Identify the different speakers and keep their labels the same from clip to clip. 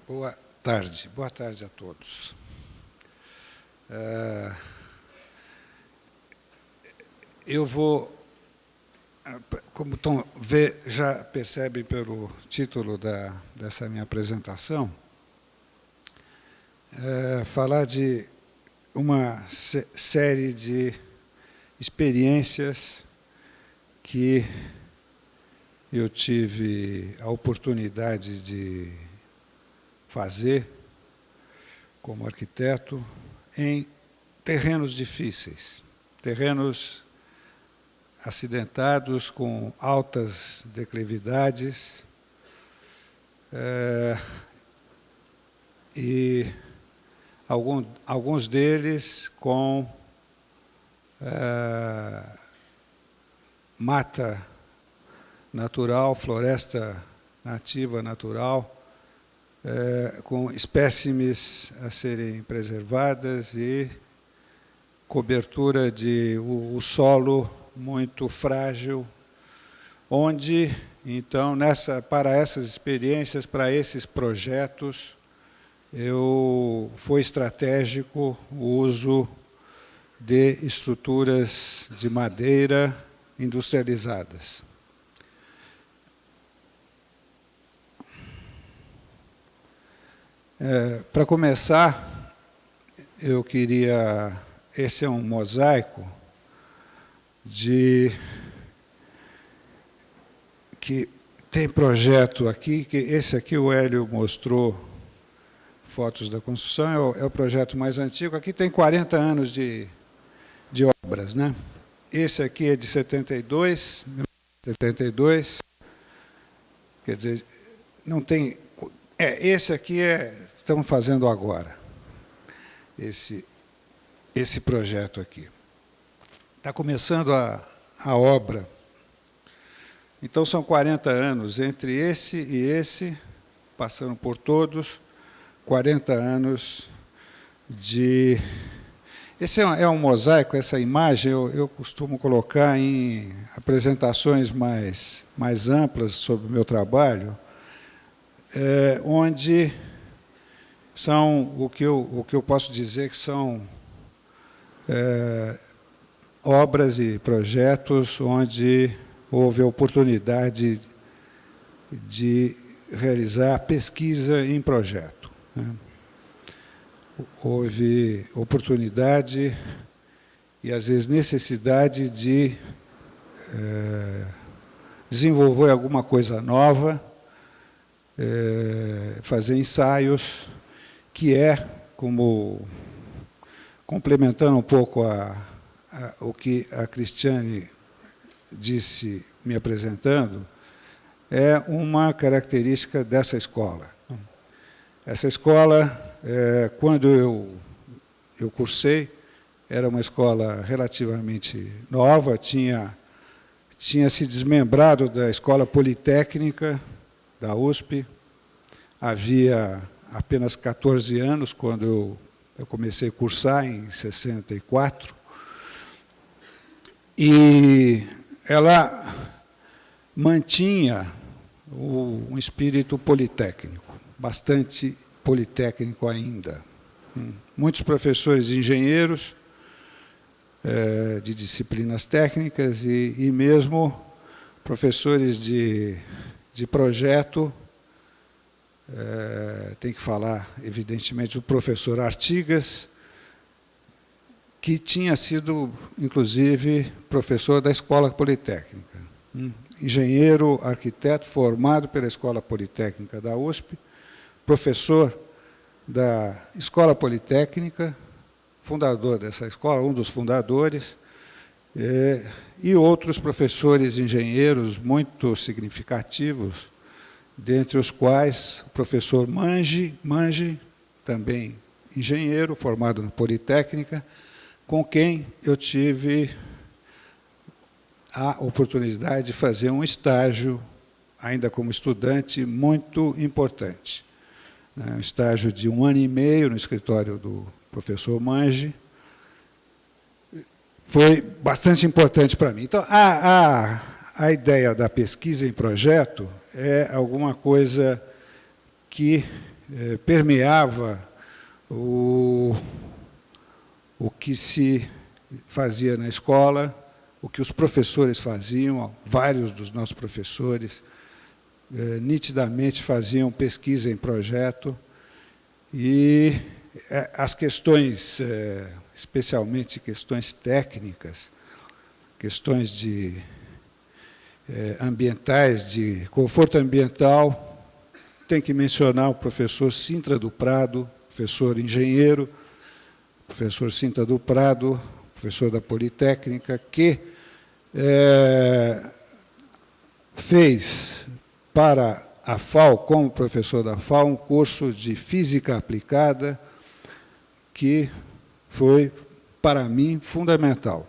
Speaker 1: Boa tarde a todos. Eu vou, como Tom já percebe pelo título dessa minha apresentação, falar de uma série de experiências que eu tive a oportunidade de fazer como arquiteto em terrenos difíceis, terrenos acidentados, com altas declividades, e alguns deles com mata natural, floresta nativa natural, com espécimes a serem preservadas e cobertura de o solo muito frágil, onde, então, para essas experiências, para esses projetos, foi estratégico o uso de estruturas de madeira industrializadas. Para começar, eu queria... Esse é um mosaico que tem projeto aqui, que esse aqui o Hélio mostrou fotos da construção, é o projeto mais antigo. Aqui tem 40 anos de obras, né? Esse aqui é de 72, quer dizer, não tem... esse aqui estamos fazendo agora, esse projeto aqui. Está começando a obra. Então, são 40 anos entre esse e esse, passando por todos, 40 anos de... Esse é um mosaico, essa imagem eu costumo colocar em apresentações mais amplas sobre o meu trabalho, onde são o que eu posso dizer que são obras e projetos onde houve a oportunidade de realizar pesquisa em projeto, né? Houve oportunidade e, às vezes, necessidade de desenvolver alguma coisa nova, fazer ensaios, que como complementando um pouco o que a Cristiane disse, me apresentando, é uma característica dessa escola. Essa escola, quando eu cursei, era uma escola relativamente nova, tinha se desmembrado da Escola Politécnica da USP, havia apenas 14 anos, quando eu comecei a cursar, em 64, e ela mantinha um espírito politécnico, bastante politécnico ainda. Muitos professores engenheiros de disciplinas técnicas e mesmo professores de projeto. Tem que falar, evidentemente, do professor Artigas, que tinha sido, inclusive, professor da Escola Politécnica. Engenheiro, arquiteto, formado pela Escola Politécnica da USP, professor da Escola Politécnica, fundador dessa escola, um dos fundadores, e outros professores engenheiros muito significativos, dentre os quais o professor Mange, também engenheiro, formado na Politécnica, com quem eu tive a oportunidade de fazer um estágio, ainda como estudante, muito importante. Um estágio de 1 ano e meio no escritório do professor Mange. Foi bastante importante para mim. Então, a ideia da pesquisa em projeto é alguma coisa que permeava o que se fazia na escola, o que os professores faziam, vários dos nossos professores nitidamente faziam pesquisa em projeto, e as questões, especialmente questões técnicas, questões ambientais, de conforto ambiental, tem que mencionar o professor Sintra do Prado, professor engenheiro, professor Sintra do Prado, professor da Politécnica, que fez para a FAO, como professor da FAO, um curso de Física Aplicada, que foi, para mim, fundamental.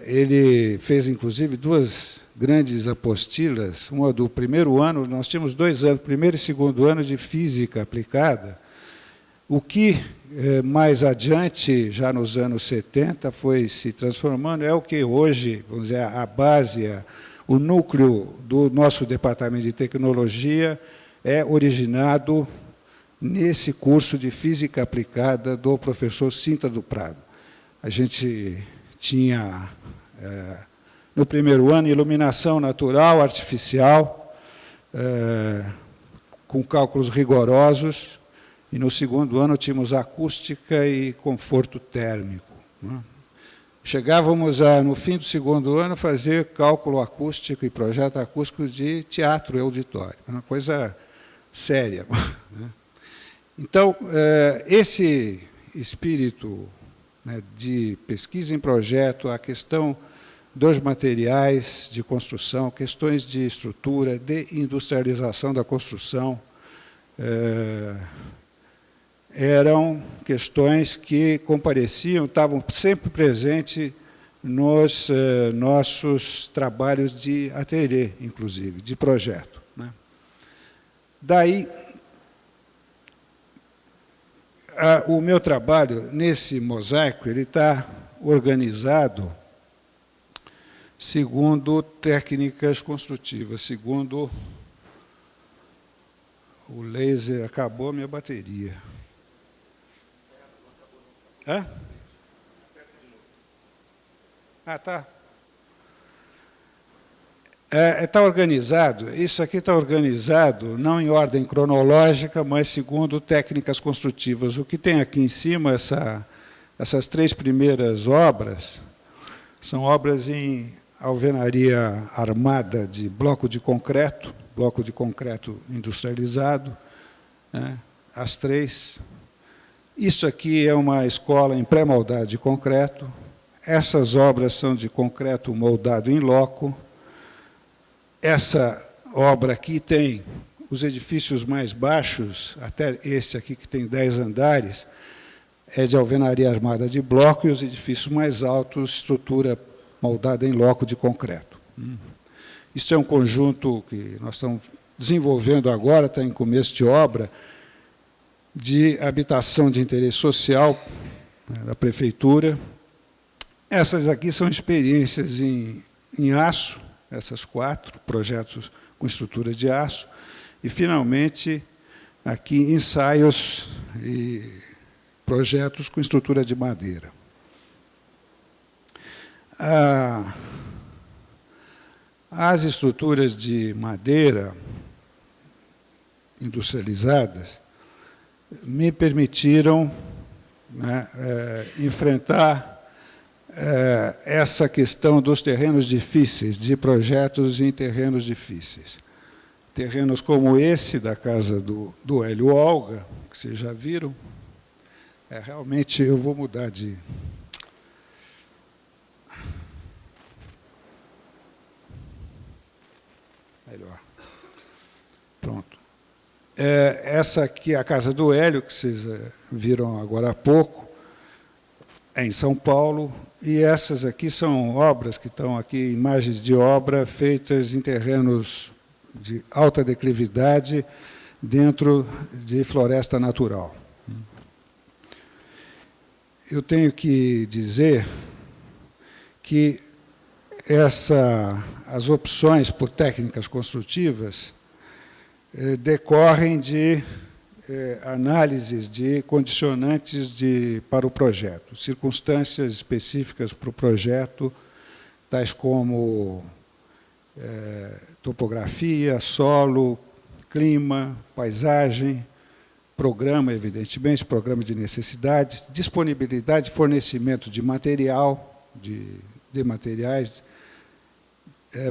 Speaker 1: Ele fez, inclusive, 2 grandes apostilas, uma do primeiro ano, nós tínhamos 2 anos, primeiro e segundo ano de Física Aplicada, o que, mais adiante, já nos anos 70, foi se transformando, é o que hoje, vamos dizer, a base, o núcleo do nosso Departamento de Tecnologia é originado nesse curso de Física Aplicada do professor Sintra do Prado. A gente tinha, no primeiro ano, iluminação natural, artificial, com cálculos rigorosos, e no segundo ano tínhamos acústica e conforto térmico. Chegávamos, no fim do segundo ano, a fazer cálculo acústico e projeto acústico de teatro e auditório, uma coisa séria. Então, esse espírito de pesquisa em projeto, a questão dos materiais de construção, questões de estrutura, de industrialização da construção, eram questões que compareciam, estavam sempre presentes nos nossos trabalhos de ateliê, inclusive, de projeto. Daí, o meu trabalho nesse mosaico, ele está organizado segundo técnicas construtivas, segundo o laser. Acabou a minha bateria. Hã? Tá. Está organizado, isso aqui está organizado, não em ordem cronológica, mas segundo técnicas construtivas. O que tem aqui em cima, essas 3 primeiras obras, são obras em alvenaria armada de bloco de concreto industrializado, as 3. Isso aqui é uma escola em pré-moldado de concreto. Essas obras são de concreto moldado em loco. Essa obra aqui tem os edifícios mais baixos, até este aqui que tem 10 andares, é de alvenaria armada de bloco, e os edifícios mais altos, estrutura moldada em loco de concreto. Isso é um conjunto que nós estamos desenvolvendo agora, está em começo de obra, de habitação de interesse social da prefeitura. Essas aqui são experiências em aço, essas 4 projetos com estrutura de aço, e, finalmente, aqui ensaios e projetos com estrutura de madeira. As estruturas de madeira industrializadas me permitiram enfrentar essa questão dos terrenos difíceis, de projetos em terrenos difíceis. Terrenos como esse da casa do Hélio Olga, que vocês já viram. Realmente, eu vou mudar de... Melhor. Pronto. Essa aqui é a casa do Hélio, que vocês viram agora há pouco, é em São Paulo, e essas aqui são obras que estão aqui, imagens de obra feitas em terrenos de alta declividade, dentro de floresta natural. Eu tenho que dizer que as opções por técnicas construtivas decorrem de análises de condicionantes para o projeto, circunstâncias específicas para o projeto, tais como topografia, solo, clima, paisagem, programa, evidentemente, programa de necessidades, disponibilidade e fornecimento de material, de materiais,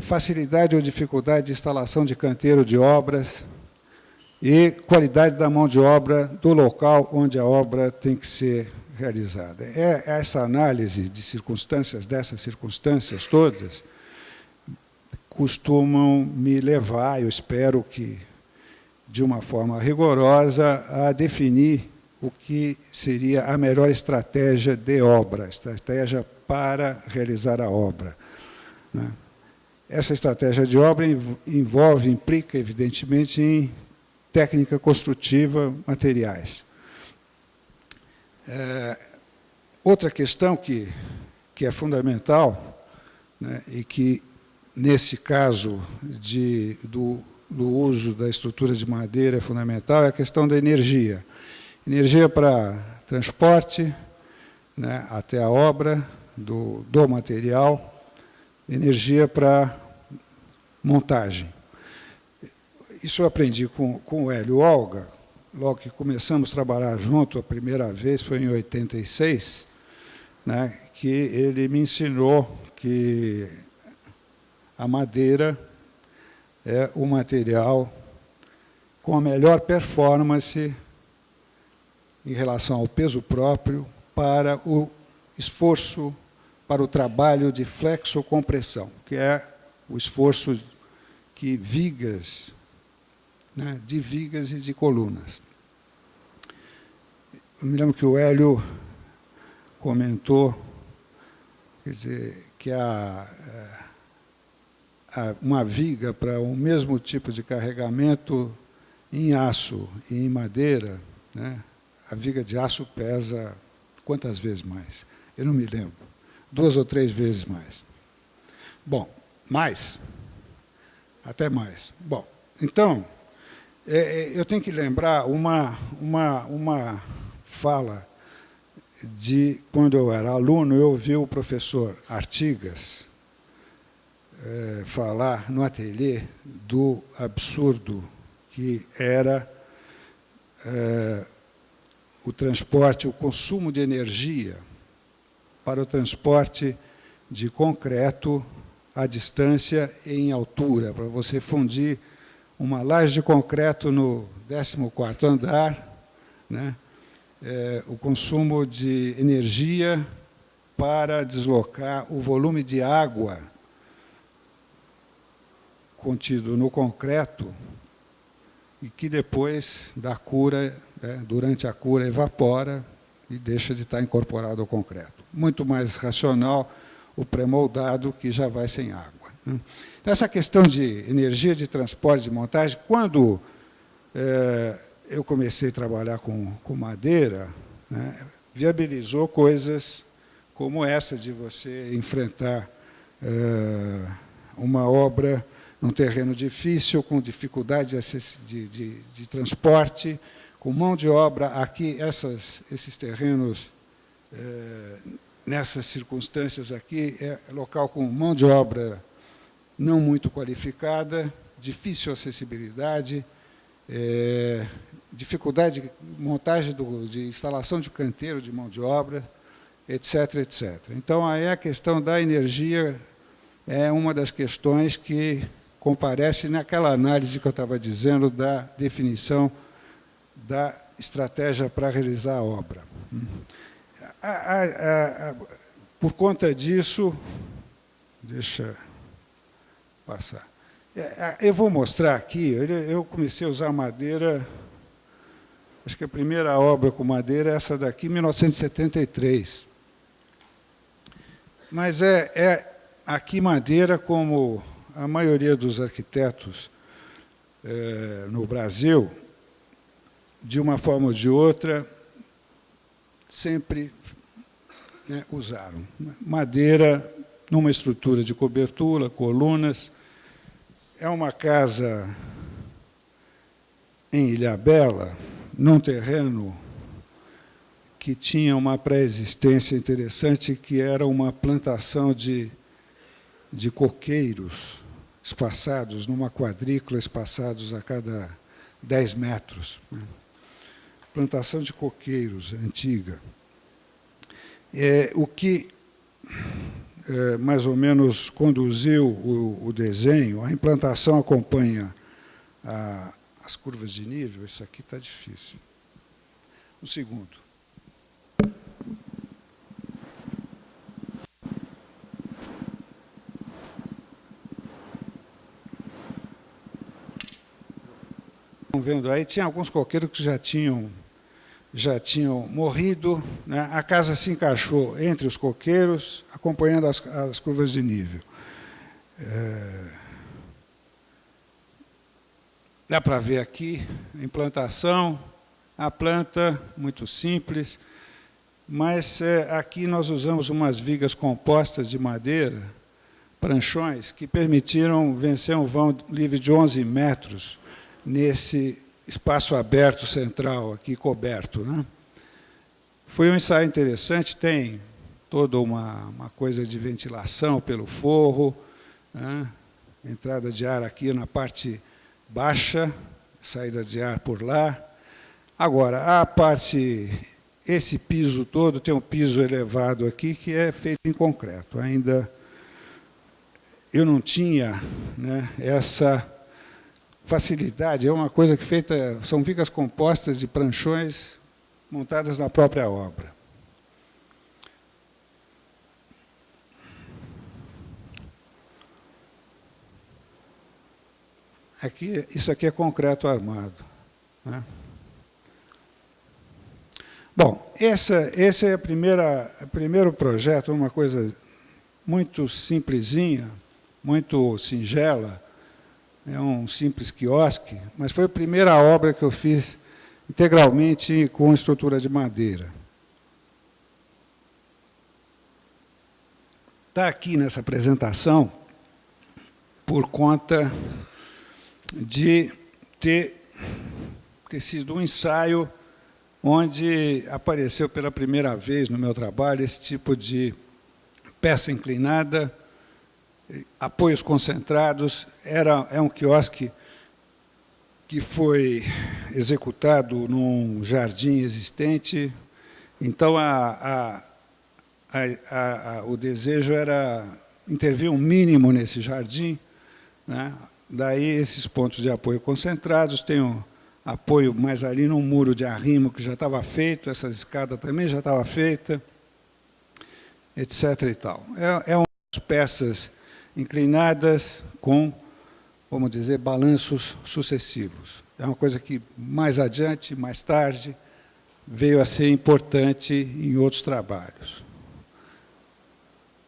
Speaker 1: facilidade ou dificuldade de instalação de canteiro de obras e qualidade da mão de obra do local onde a obra tem que ser realizada. Essa análise de circunstâncias, dessas circunstâncias todas, costumam me levar, eu espero que de uma forma rigorosa, a definir o que seria a melhor estratégia de obra, estratégia para realizar a obra, né? Essa estratégia de obra implica, evidentemente, em técnica construtiva, materiais. Outra questão que é fundamental, né, e que, nesse caso do uso da estrutura de madeira é fundamental, é a questão da energia. Energia para transporte, né, até a obra do material, energia para montagem. Isso eu aprendi com o Hélio Olga, logo que começamos a trabalhar junto, a primeira vez foi em 86, né, que ele me ensinou que a madeira é o material com a melhor performance em relação ao peso próprio para o esforço, para o trabalho de flexocompressão, que é o esforço que vigas, né, de vigas e de colunas. Eu me lembro que o Hélio comentou, quer dizer, que uma viga para o mesmo tipo de carregamento em aço e em madeira, né, a viga de aço pesa quantas vezes mais? Eu não me lembro. 2 ou 3 vezes mais. Bom, mais. Até mais. Bom, então, eu tenho que lembrar uma fala de quando eu era aluno, eu ouvi o professor Artigas falar no ateliê do absurdo que era o transporte, o consumo de energia para o transporte de concreto à distância e em altura, para você fundir uma laje de concreto no 14º andar, né, o consumo de energia para deslocar o volume de água contido no concreto e que depois da cura, durante a cura, evapora e deixa de estar incorporado ao concreto. Muito mais racional o pré-moldado, que já vai sem água, né? Então, essa questão de energia de transporte, de montagem, quando eu comecei a trabalhar com madeira, né, viabilizou coisas como essa de você enfrentar uma obra num terreno difícil, com dificuldade de transporte, com mão de obra. Aqui, esses terrenos, nessas circunstâncias aqui, é local com mão de obra não muito qualificada, difícil acessibilidade, dificuldade de montagem, de instalação de canteiro de mão de obra, etc., etc. Então, aí a questão da energia é uma das questões que comparece naquela análise que eu estava dizendo da definição da estratégia para realizar a obra. Por conta disso, deixa passar. Eu vou mostrar aqui, eu comecei a usar madeira, acho que a primeira obra com madeira é essa daqui, em 1973. Mas aqui madeira, como a maioria dos arquitetos no Brasil, de uma forma ou de outra, sempre, né, usaram madeira numa estrutura de cobertura, colunas. É uma casa em Ilhabela, num terreno que tinha uma pré-existência interessante, que era uma plantação de coqueiros espaçados, numa quadrícula, espaçados a cada 10 metros. Plantação de coqueiros, antiga. O que mais ou menos conduziu o desenho, a implantação acompanha as curvas de nível. Isso aqui está difícil. Um segundo. Estão vendo aí, tinha alguns coqueiros que já tinham morrido, né? A casa se encaixou entre os coqueiros, acompanhando as curvas de nível. Dá para ver aqui a implantação, a planta muito simples, mas aqui nós usamos umas vigas compostas de madeira, pranchões, que permitiram vencer um vão livre de 11 metros nesse espaço aberto central, aqui coberto, né? Foi um ensaio interessante, tem toda uma coisa de ventilação pelo forro, né? Entrada de ar aqui na parte baixa, saída de ar por lá. Agora, esse piso todo tem um piso elevado aqui que é feito em concreto. Ainda eu não tinha, né, essa facilidade, é uma coisa que são vigas compostas de pranchões montadas na própria obra. Isso aqui é concreto armado, né? Bom, esse é o primeiro projeto, uma coisa muito simplesinha, muito singela. É um simples quiosque, mas foi a primeira obra que eu fiz integralmente com estrutura de madeira. Está aqui nessa apresentação por conta de ter sido um ensaio onde apareceu pela primeira vez no meu trabalho esse tipo de peça inclinada, apoios concentrados. É um quiosque que foi executado num jardim existente. Então, o desejo era intervir um mínimo nesse jardim, né? Daí, esses pontos de apoio concentrados. Tem um apoio mais ali num muro de arrimo que já estava feito, essa escada também já estava feita, etc. e tal. É umas peças inclinadas com, vamos dizer, balanços sucessivos. É uma coisa que, mais adiante, mais tarde, veio a ser importante em outros trabalhos.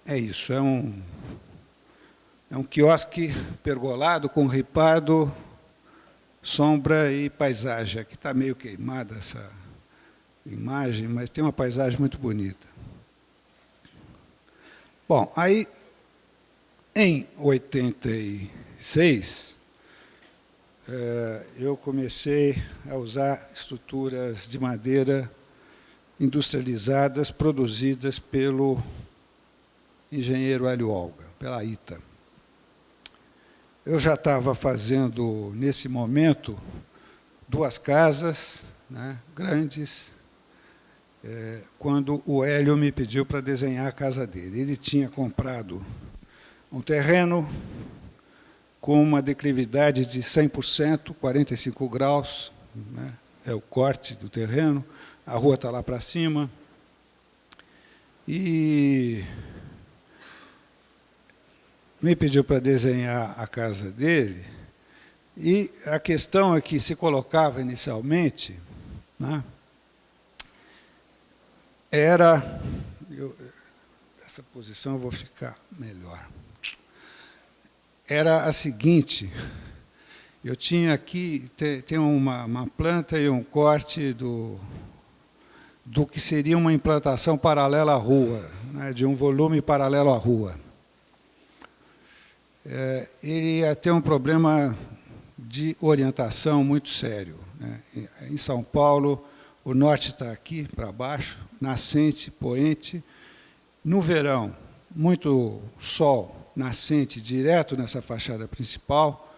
Speaker 1: É isso, é um quiosque pergolado com ripado, sombra e paisagem. Aqui está meio queimada essa imagem, mas tem uma paisagem muito bonita. Bom, aí, em 86, eu comecei a usar estruturas de madeira industrializadas, produzidas pelo engenheiro Hélio Olga, pela ITA. Eu já estava fazendo, nesse momento, 2 casas, né, grandes, quando o Hélio me pediu para desenhar a casa dele. Ele tinha comprado um terreno com uma declividade de 100%, 45 graus, né, é o corte do terreno, a rua está lá para cima, e me pediu para desenhar a casa dele, e a questão é que se colocava inicialmente, né, essa posição eu vou ficar melhor. Era a seguinte: eu tinha aqui, tem uma planta e um corte do que seria uma implantação paralela à rua, né, de um volume paralelo à rua. Ele ia ter um problema de orientação muito sério. né? Em São Paulo, o norte está aqui para baixo, nascente, poente. No verão, muito sol nascente direto nessa fachada principal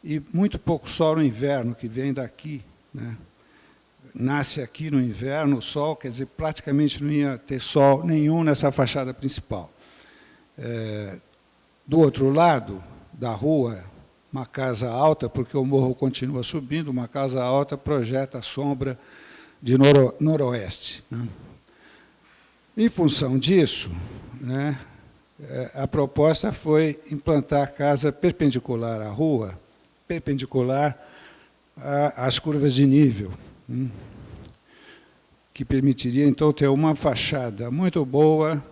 Speaker 1: e muito pouco sol no inverno, que vem daqui, né? Nasce aqui no inverno o sol, quer dizer, praticamente não ia ter sol nenhum nessa fachada principal. Do outro lado da rua, uma casa alta, porque o morro continua subindo, uma casa alta projeta a sombra de noroeste, né? Em função disso, né, a proposta foi implantar a casa perpendicular à rua, perpendicular às curvas de nível, que permitiria, então, ter uma fachada muito boa,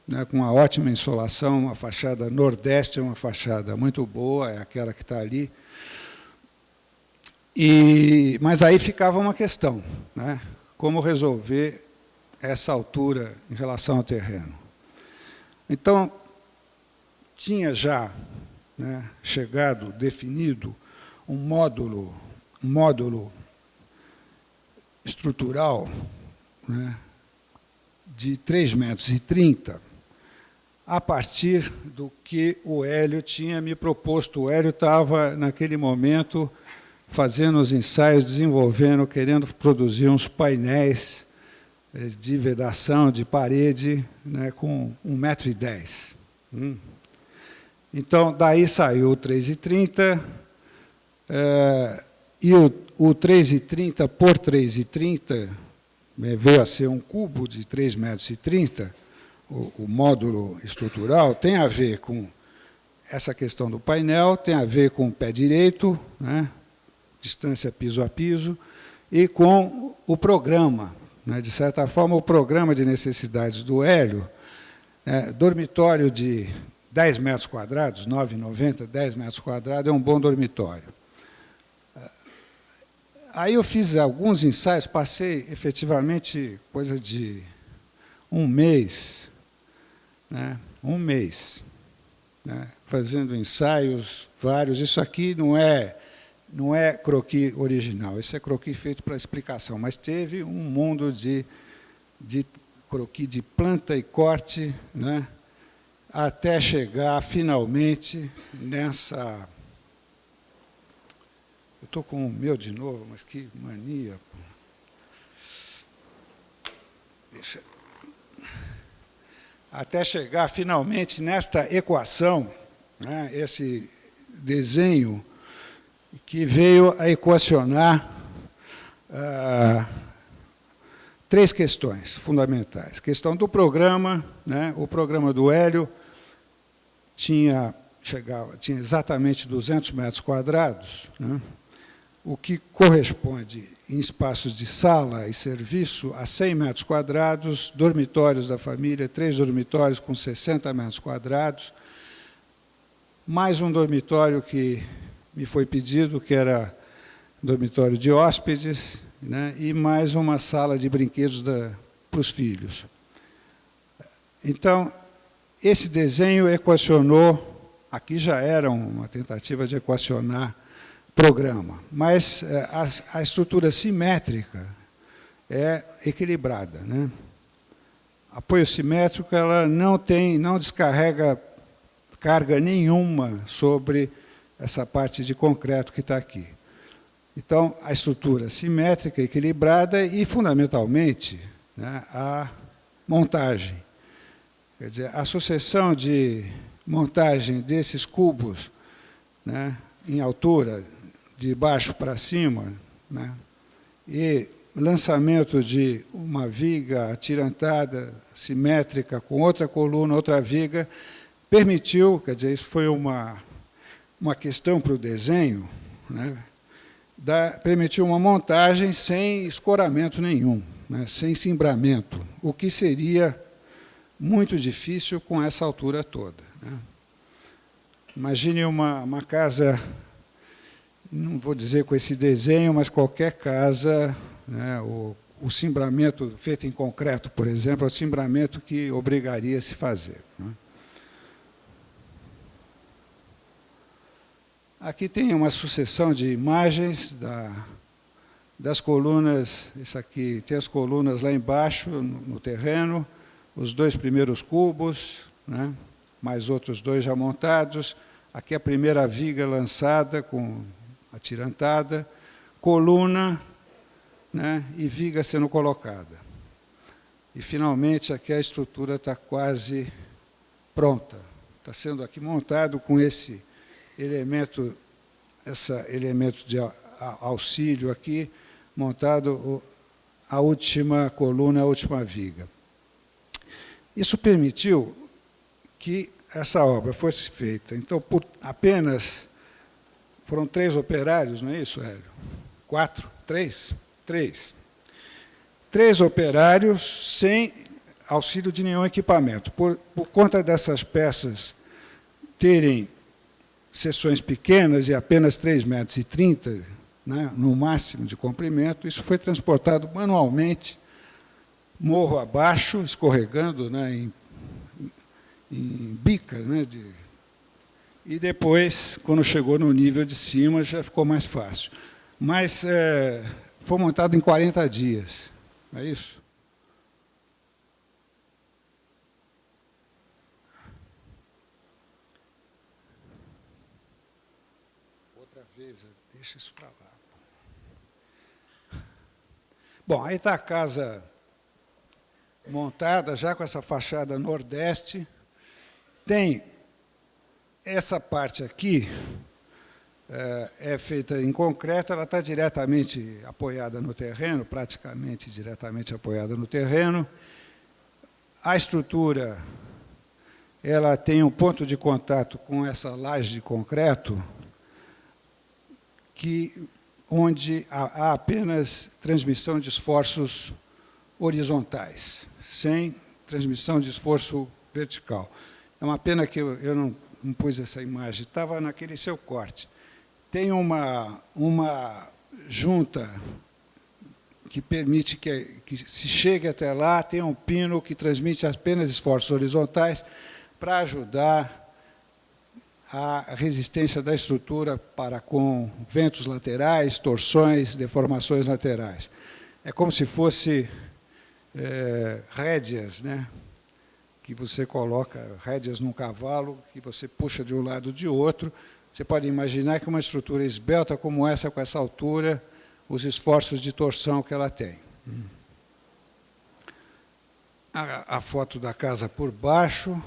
Speaker 1: né, com uma ótima insolação, uma fachada nordeste, uma fachada muito boa, é aquela que está ali. Mas aí ficava uma questão, né, como resolver essa altura em relação ao terreno. Então, tinha já, né, chegado, definido, um módulo estrutural, né, de 3,30 m, a partir do que o Hélio tinha me proposto. O Hélio estava, naquele momento, fazendo os ensaios, desenvolvendo, querendo produzir uns painéis de vedação, de parede, né, com 1,10 m. Então, daí saiu o 3,30 m, e o 3,30 por 3,30 veio a ser um cubo de 3,30 m. O módulo estrutural tem a ver com essa questão do painel, tem a ver com o pé direito, né, distância piso a piso, e com o programa, né, de certa forma, o programa de necessidades do Hélio, né, dormitório de 10 metros quadrados, 9,90, 10 metros quadrados, é um bom dormitório. Aí eu fiz alguns ensaios, passei efetivamente coisa de um mês, né, né, fazendo ensaios vários. Isso aqui não é croquis original, isso é croquis feito para explicação, mas teve um mundo de croquis de planta e corte, né, até chegar, finalmente, nessa... Eu estou com o meu de novo, mas que mania. Até chegar, finalmente, nesta equação, né, esse desenho que veio a equacionar três questões fundamentais. Questão do programa, né, o programa do Hélio tinha exatamente 200 metros quadrados, né, o que corresponde, em espaços de sala e serviço, a 100 metros quadrados, dormitórios da família, 3 dormitórios com 60 metros quadrados, mais um dormitório que me foi pedido, que era dormitório de hóspedes, né, e mais uma sala de brinquedos para os filhos. Então, esse desenho equacionou, aqui já era uma tentativa de equacionar programa, mas a estrutura simétrica é equilibrada, né? Apoio simétrico, ela não descarrega carga nenhuma sobre essa parte de concreto que está aqui. Então, a estrutura simétrica, equilibrada e, fundamentalmente, né, a montagem. Quer dizer, a sucessão de montagem desses cubos, né, em altura, de baixo para cima, né, e lançamento de uma viga atirantada, simétrica, com outra coluna, outra viga, permitiu, quer dizer, isso foi uma questão para o desenho, né, permitiu uma montagem sem escoramento nenhum, né, sem cimbramento, o que seria muito difícil com essa altura toda, né. Imagine uma casa, não vou dizer com esse desenho, mas qualquer casa, né, o cimbramento feito em concreto, por exemplo, é o cimbramento que obrigaria a se fazer, né. Aqui tem uma sucessão de imagens das colunas, isso aqui, tem as colunas lá embaixo, no terreno, os 2 primeiros cubos, né, mais outros 2 já montados, aqui a primeira viga lançada, com atirantada, coluna, né, e viga sendo colocada. E, finalmente, aqui a estrutura está quase pronta. Está sendo aqui montado com esse elemento de auxílio aqui, montado a última coluna, a última viga. Isso permitiu que essa obra fosse feita. Então, por apenas, foram 3 operários, não é isso, Hélio? 4? 3? 3. 3 operários sem auxílio de nenhum equipamento. Por conta dessas peças terem seções pequenas e apenas 3,30 m, né, no máximo de comprimento, isso foi transportado manualmente, morro abaixo, escorregando, né, em bicas, né, e depois, quando chegou no nível de cima, já ficou mais fácil. Mas foi montado em 40 dias, não é isso? Outra vez, deixa isso para lá. Bom, aí está a casa montada, já com essa fachada nordeste. Tem essa parte aqui, é feita em concreto, ela está diretamente apoiada no terreno, praticamente diretamente apoiada no terreno. A estrutura, ela tem um ponto de contato com essa laje de concreto, onde há apenas transmissão de esforços horizontais, sem transmissão de esforço vertical. É uma pena que eu não pus essa imagem, estava naquele seu corte. Tem uma junta que permite que se chegue até lá, tem um pino que transmite apenas esforços horizontais para ajudar a resistência da estrutura para com ventos laterais, torções, deformações laterais. É como se fosse rédeas, né? Que você coloca rédeas num cavalo, que você puxa de um lado ou de outro. Você pode imaginar que uma estrutura esbelta como essa, com essa altura, os esforços de torção que ela tem. A foto da casa por baixo.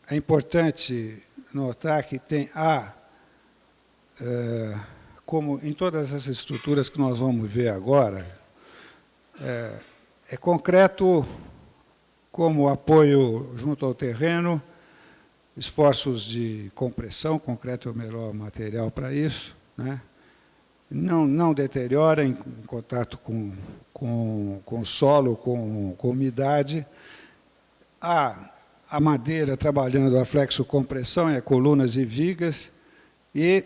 Speaker 1: É importante notar que tem como em todas as estruturas que nós vamos ver agora, é concreto como apoio junto ao terreno, esforços de compressão, concreto é o melhor material para isso, né? Não deteriora em contato com o solo, com umidade. A madeira trabalhando a flexocompressão, colunas e vigas, e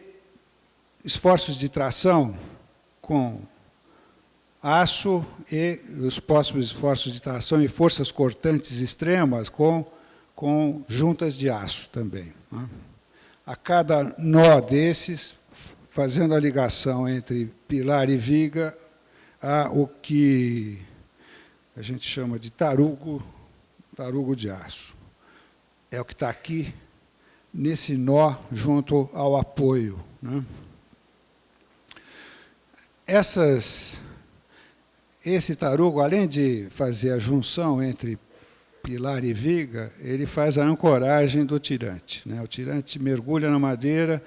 Speaker 1: esforços de tração com aço e os próximos esforços de tração e forças cortantes extremas com juntas de aço também, né? A cada nó desses, fazendo a ligação entre pilar e viga, há o que a gente chama de tarugo de aço. É o que está aqui, nesse nó, junto ao apoio, né? Esse tarugo, além de fazer a junção entre pilar e viga, ele faz a ancoragem do tirante, né? O tirante mergulha na madeira,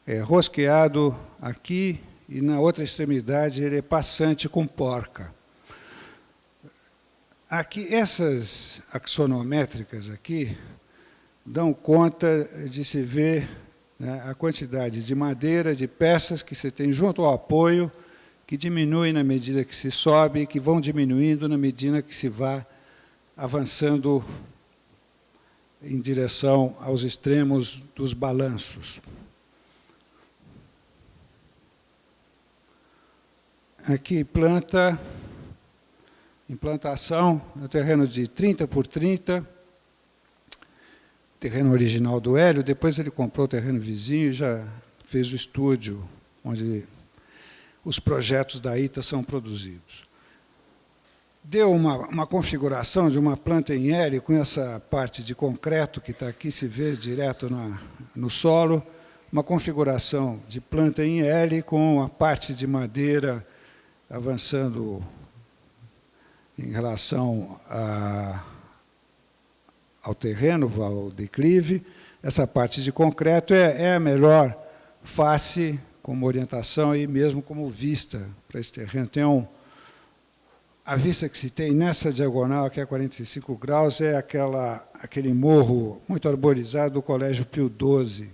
Speaker 1: é rosqueado aqui, e na outra extremidade ele é passante com porca. Aqui, essas axonométricas aqui dão conta de se ver, né, a quantidade de madeira, de peças que você tem junto ao apoio, que diminuem na medida que se sobe e que vão diminuindo na medida que se vá avançando em direção aos extremos dos balanços. Aqui, implantação, no terreno de 30 por 30, terreno original do Hélio, depois ele comprou o terreno vizinho e já fez o estúdio onde os projetos da ITA são produzidos. Deu uma configuração de uma planta em L com essa parte de concreto que está aqui, se vê direto no solo, uma configuração de planta em L com a parte de madeira avançando em relação ao terreno, ao declive. Essa parte de concreto é a melhor face como orientação e mesmo como vista para esse terreno. Tem a vista que se tem nessa diagonal, que é 45 graus, é aquele morro muito arborizado do Colégio Pio XII,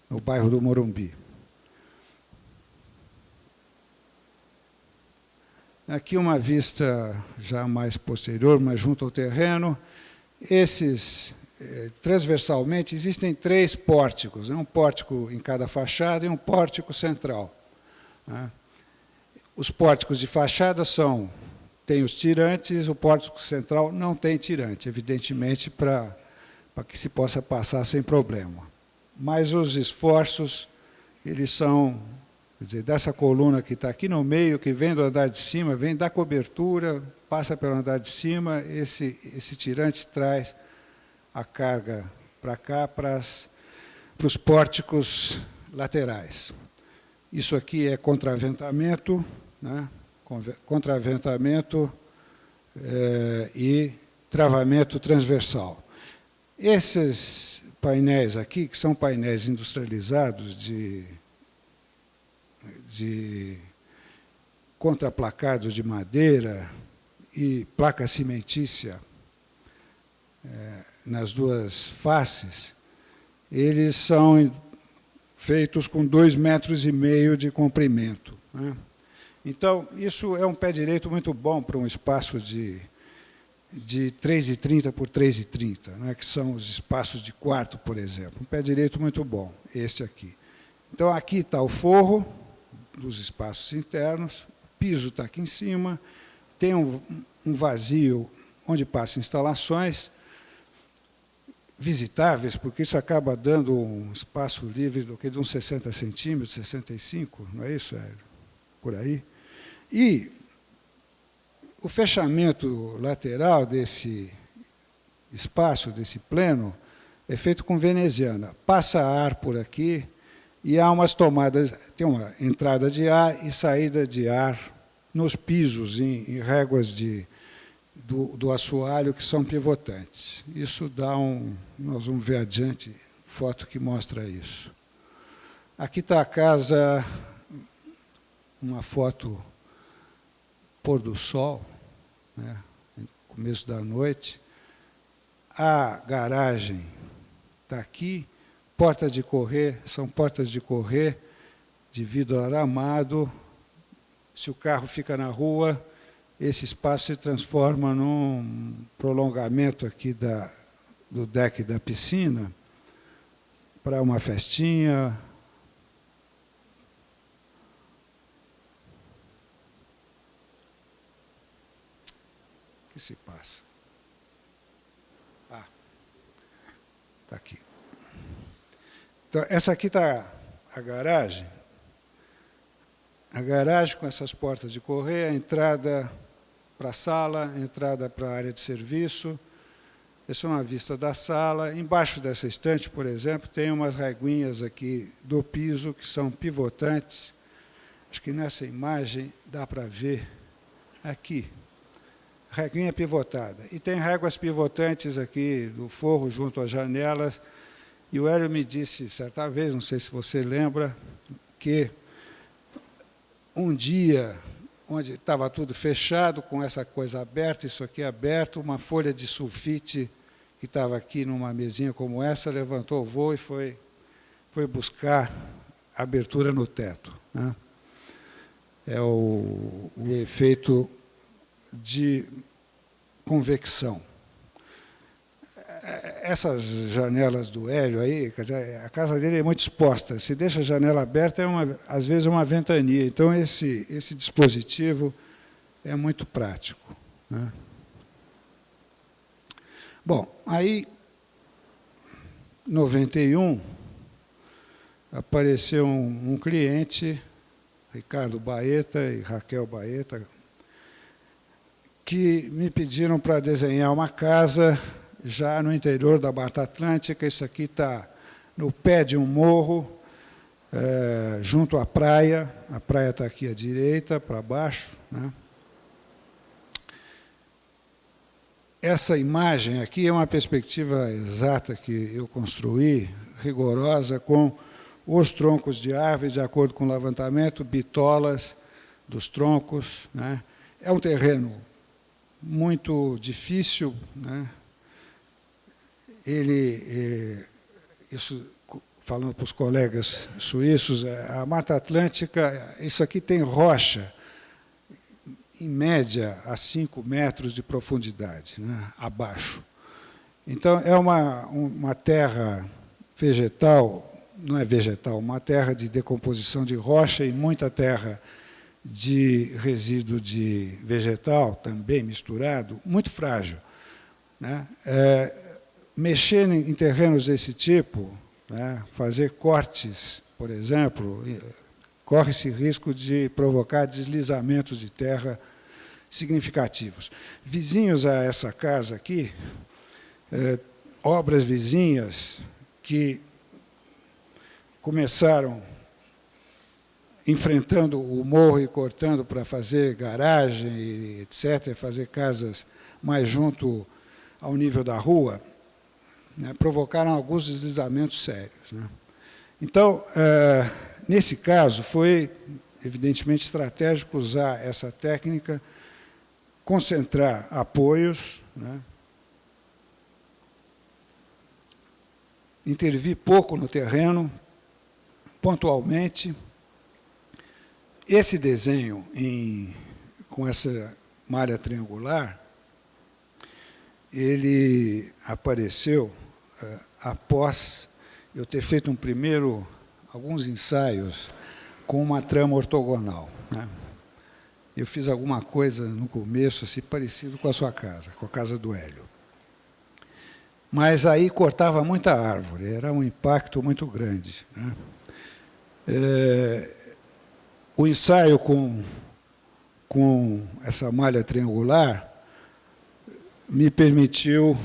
Speaker 1: no bairro do Morumbi. Aqui uma vista já mais posterior, mais junto ao terreno. Transversalmente, existem 3 pórticos, um pórtico em cada fachada e um pórtico central. Os pórticos de fachada têm os tirantes, o pórtico central não tem tirante, evidentemente, para que se possa passar sem problema. Mas os esforços, eles são, quer dizer, dessa coluna que está aqui no meio, que vem do andar de cima, vem da cobertura, passa pelo andar de cima, esse tirante traz a carga para cá, para os pórticos laterais. Isso aqui é contraventamento, né? Contraventamento e travamento transversal. Esses painéis aqui, que são painéis industrializados de contraplacado de madeira e placa cimentícia nas 2 faces, eles são feitos com 2,5 metros de comprimento, né? Então, isso é um pé direito muito bom para um espaço de 3,30 por 3,30, né, que são os espaços de quarto, por exemplo. Um pé direito muito bom, esse aqui. Então, aqui está o forro dos espaços internos, o piso está aqui em cima, tem um vazio onde passam instalações visitáveis, porque isso acaba dando um espaço livre de uns 60 centímetros, 65, não é isso, Hélio? Por aí. E o fechamento lateral desse espaço, desse pleno, é feito com veneziana. Passa ar por aqui e há umas tomadas, tem uma entrada de ar e saída de ar nos pisos, em réguas do assoalho que são pivotantes. Isso dá nós vamos ver adiante, foto que mostra isso. Aqui está a casa, uma foto pôr do sol, né, começo da noite. A garagem está aqui, porta de correr, são portas de correr de vidro aramado. Se o carro fica na rua, esse espaço se transforma num prolongamento aqui do deck da piscina para uma festinha. O que se passa? Está aqui. Então, essa aqui está a garagem. A garagem com essas portas de correr, a entrada para a sala, a entrada para a área de serviço. Essa é uma vista da sala. Embaixo dessa estante, por exemplo, tem umas reguinhas aqui do piso que são pivotantes. Acho que nessa imagem dá para ver aqui. Reguinha pivotada. E tem réguas pivotantes aqui do forro junto às janelas. E o Hélio me disse, certa vez, não sei se você lembra, que um dia, onde estava tudo fechado, com essa coisa aberta, isso aqui aberto, uma folha de sulfite que estava aqui numa mesinha como essa, levantou o voo e foi buscar abertura no teto, né? É o efeito de convecção. Essas janelas do Hélio aí, quer dizer, a casa dele é muito exposta. Se deixa a janela aberta, às vezes é uma ventania. Então, esse dispositivo é muito prático, né? Bom, aí, em 91, apareceu um cliente, Ricardo Baeta e Raquel Baeta, que me pediram para desenhar uma casa já no interior da Mata Atlântica. Isso aqui está no pé de um morro, junto à praia. A praia está aqui à direita, para baixo, né? Essa imagem aqui é uma perspectiva exata que eu construí, rigorosa, com os troncos de árvore, de acordo com o levantamento, bitolas dos troncos, né? É um terreno muito difícil, né? Isso, falando para os colegas suíços, a Mata Atlântica, isso aqui tem rocha, em média, a 5 metros de profundidade, né, abaixo. Então, é uma terra vegetal, não é vegetal, uma terra de decomposição de rocha e muita terra de resíduo de vegetal, também misturado, muito frágil, né? Mexer em terrenos desse tipo, né, fazer cortes, por exemplo, corre-se risco de provocar deslizamentos de terra significativos. Vizinhos a essa casa aqui, obras vizinhas que começaram enfrentando o morro e cortando para fazer garagem, etc., fazer casas mais junto ao nível da rua, né, provocaram alguns deslizamentos sérios, né? Então, nesse caso, foi evidentemente estratégico usar essa técnica, concentrar apoios, né, intervir pouco no terreno, pontualmente. Esse desenho com essa malha triangular, ele apareceu após eu ter feito alguns ensaios com uma trama ortogonal, né? Eu fiz alguma coisa no começo, assim, parecido com a sua casa, com a casa do Hélio. Mas aí cortava muita árvore, era um impacto muito grande, né? O ensaio com essa malha triangular me permitiu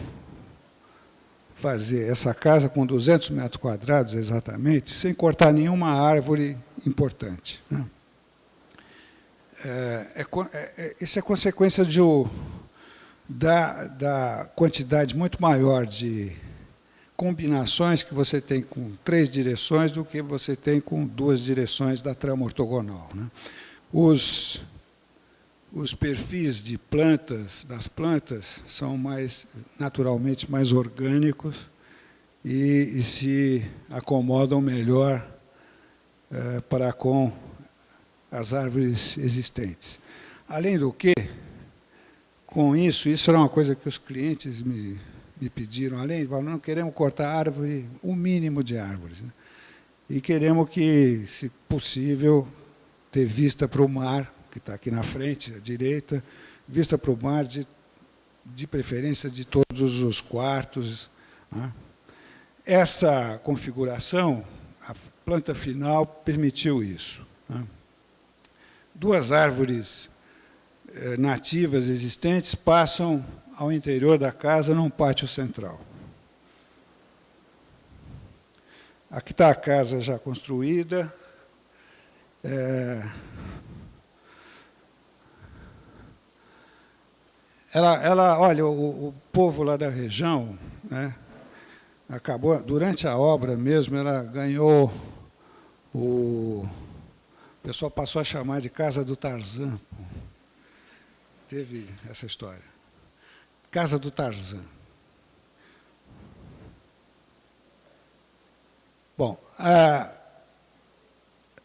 Speaker 1: fazer essa casa com 200 metros quadrados, exatamente, sem cortar nenhuma árvore importante, né? Isso é consequência da quantidade muito maior de combinações que você tem com 3 direções do que você tem com 2 direções da trama ortogonal, né? Os perfis das plantas são naturalmente mais orgânicos e se acomodam melhor para com as árvores existentes. Além do que, com isso era uma coisa que os clientes me pediram, não queremos cortar árvore, o mínimo de árvores, né? E queremos que, se possível, ter vista para o mar, que está aqui na frente, à direita, vista para o mar, de preferência de todos os quartos, né? Essa configuração, a planta final, permitiu isso, né? 2 árvores nativas existentes passam ao interior da casa, num pátio central. Aqui está a casa já construída. Olha, o povo lá da região, né, acabou, durante a obra mesmo, ela ganhou o pessoal passou a chamar de Casa do Tarzan. Teve essa história. Casa do Tarzan. Bom,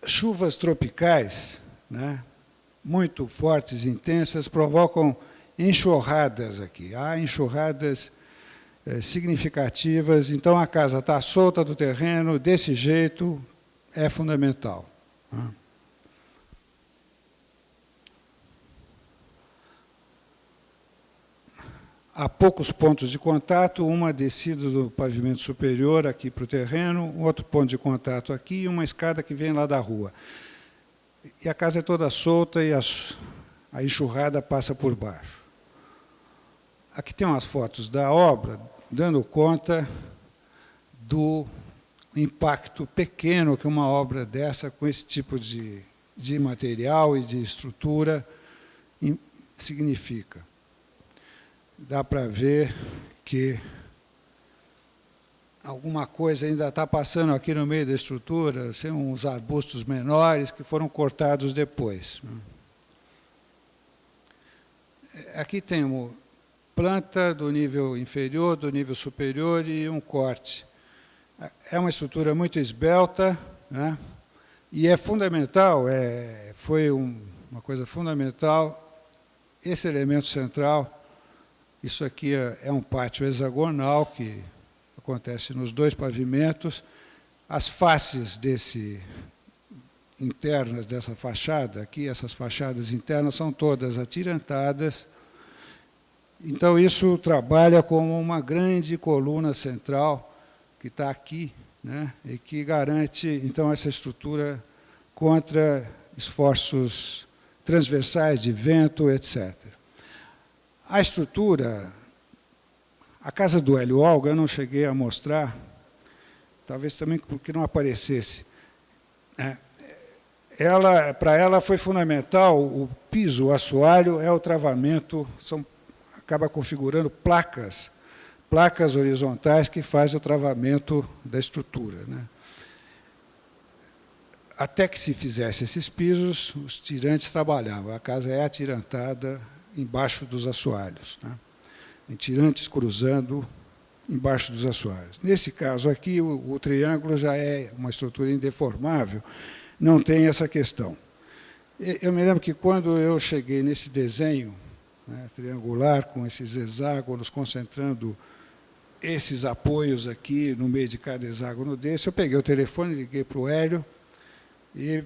Speaker 1: chuvas tropicais, né, muito fortes e intensas, provocam enxurradas aqui. Há enxurradas significativas, então a casa está solta do terreno, desse jeito, é fundamental, né? há poucos pontos de contato, uma descida do pavimento superior aqui para o terreno, um outro ponto de contato aqui e uma escada que vem lá da rua. E a casa é toda solta e a enxurrada passa por baixo. Aqui tem umas fotos da obra, dando conta do impacto pequeno que uma obra dessa, com esse tipo de material e de estrutura, significa. Dá para ver que alguma coisa ainda está passando aqui no meio da estrutura, assim, uns arbustos menores que foram cortados depois. Aqui tem uma planta do nível inferior, do nível superior e um corte. É uma estrutura muito esbelta, né? E é fundamental, foi uma coisa fundamental, esse elemento central. Isso aqui é um pátio hexagonal que acontece nos dois pavimentos. As faces internas dessa fachada, aqui, essas fachadas internas são todas atirantadas. Então, isso trabalha como uma grande coluna central que está aqui, né, e que garante, então, essa estrutura contra esforços transversais de vento, etc. A estrutura, a casa do Hélio Olga, eu não cheguei a mostrar, talvez também porque não aparecesse. Para ela foi fundamental, o piso, o assoalho, é o travamento, acaba configurando placas horizontais que fazem o travamento da estrutura, né? Até que se fizesse esses pisos, os tirantes trabalhavam. A casa é atirantada embaixo dos assoalhos, né? Em tirantes cruzando embaixo dos assoalhos. Nesse caso aqui, o triângulo já é uma estrutura indeformável, não tem essa questão. Eu me lembro que quando eu cheguei nesse desenho, né, triangular, com esses hexágonos, concentrando esses apoios aqui no meio de cada hexágono desse, eu peguei o telefone, liguei para o Hélio e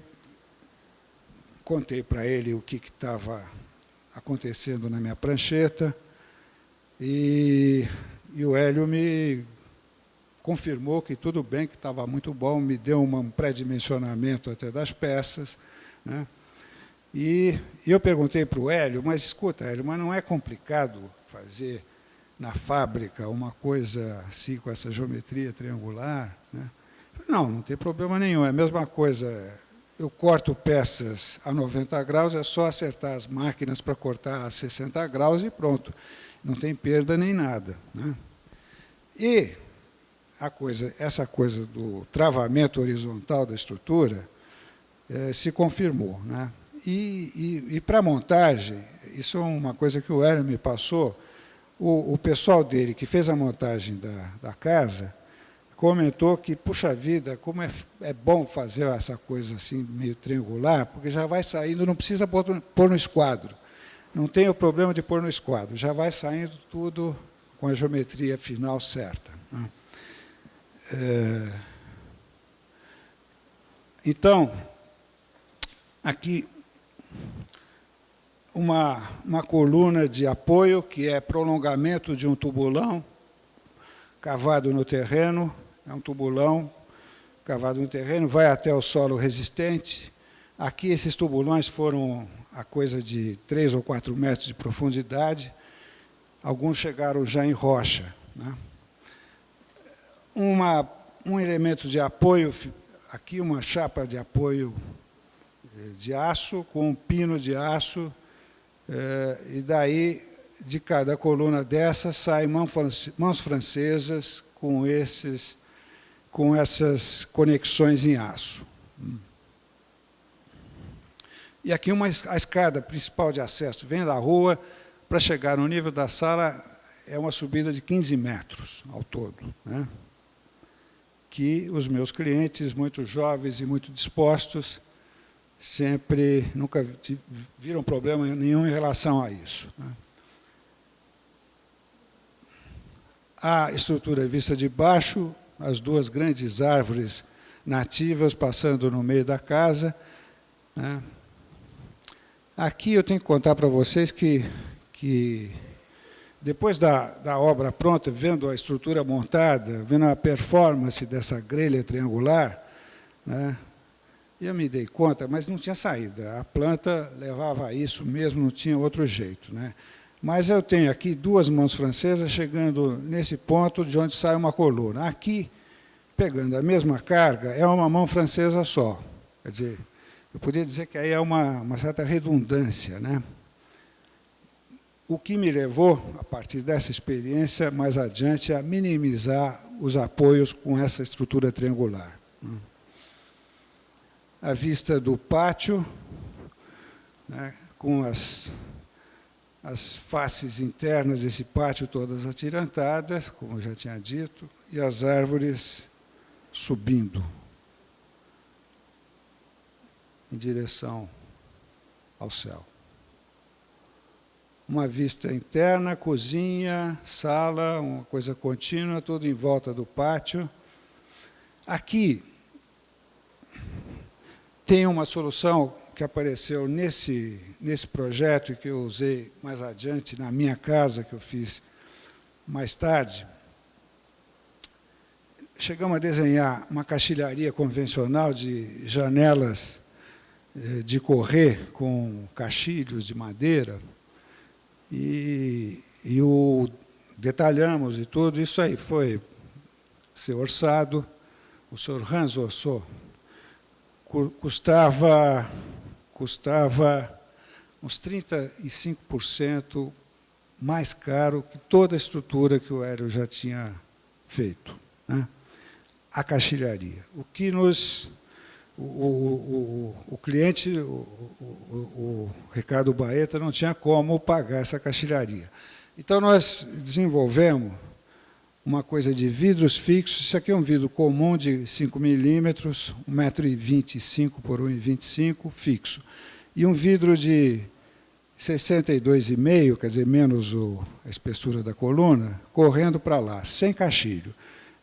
Speaker 1: contei para ele o que estava acontecendo na minha prancheta, e o Hélio me confirmou que tudo bem, que estava muito bom, me deu um pré-dimensionamento até das peças, né? E eu perguntei para o Hélio, mas escuta, Hélio, mas não é complicado fazer na fábrica uma coisa assim, com essa geometria triangular, né? Não tem problema nenhum, é a mesma coisa. Eu corto peças a 90 graus, é só acertar as máquinas para cortar a 60 graus e pronto. Não tem perda nem nada, né? E essa coisa do travamento horizontal da estrutura se confirmou, né? E para a montagem, isso é uma coisa que o Hélio me passou, o pessoal dele, que fez a montagem da casa, comentou que, puxa vida, como é bom fazer essa coisa assim, meio triangular, porque já vai saindo, não precisa pôr no esquadro. Não tem o problema de pôr no esquadro, já vai saindo tudo com a geometria final certa, né? Então, aqui, uma coluna de apoio, que é prolongamento de um tubulão cavado no terreno, é um tubulão cavado no terreno, vai até o solo resistente. Aqui, esses tubulões foram a coisa de 3 ou 4 metros de profundidade, alguns chegaram já em rocha, né? Um elemento de apoio, aqui uma chapa de apoio de aço, com um pino de aço, e daí, de cada coluna dessa, saem mãos francesas com essas conexões em aço. E aqui a escada principal de acesso vem da rua, para chegar no nível da sala, é uma subida de 15 metros ao todo, né? Que os meus clientes, muito jovens e muito dispostos, nunca viram problema nenhum em relação a isso, né? A estrutura vista de baixo, as duas grandes árvores nativas passando no meio da casa, né? Aqui eu tenho que contar para vocês que depois da obra pronta, vendo a estrutura montada, vendo a performance dessa grelha triangular, né, eu me dei conta, mas não tinha saída. A planta levava a isso mesmo, não tinha outro jeito, né? Mas eu tenho aqui duas mãos francesas chegando nesse ponto de onde sai uma coluna. Aqui, pegando a mesma carga, é uma mão francesa só. Quer dizer, eu poderia dizer que aí é uma certa redundância, né? O que me levou, a partir dessa experiência, mais adiante, a minimizar os apoios com essa estrutura triangular. A vista do pátio, né, com as faces internas desse pátio todas atirantadas, como eu já tinha dito, e as árvores subindo em direção ao céu. Uma vista interna, cozinha, sala, uma coisa contínua, tudo em volta do pátio. Aqui tem uma solução que apareceu nesse projeto e que eu usei mais adiante na minha casa, que eu fiz mais tarde. Chegamos a desenhar uma caixilharia convencional de janelas de correr com caixilhos de madeira e detalhamos e tudo. Isso aí foi ser orçado. O senhor Hans orçou. Custava uns 35% mais caro que toda a estrutura que o Hélio já tinha feito, né? A caixilharia. O que o cliente, o Ricardo Baeta, não tinha como pagar essa caixilharia. Então, nós desenvolvemos uma coisa de vidros fixos. Isso aqui é um vidro comum de 5 milímetros, 1,25 m por 1,25 m, fixo. E um vidro de 62,5, quer dizer, menos a espessura da coluna, correndo para lá, sem caixilho.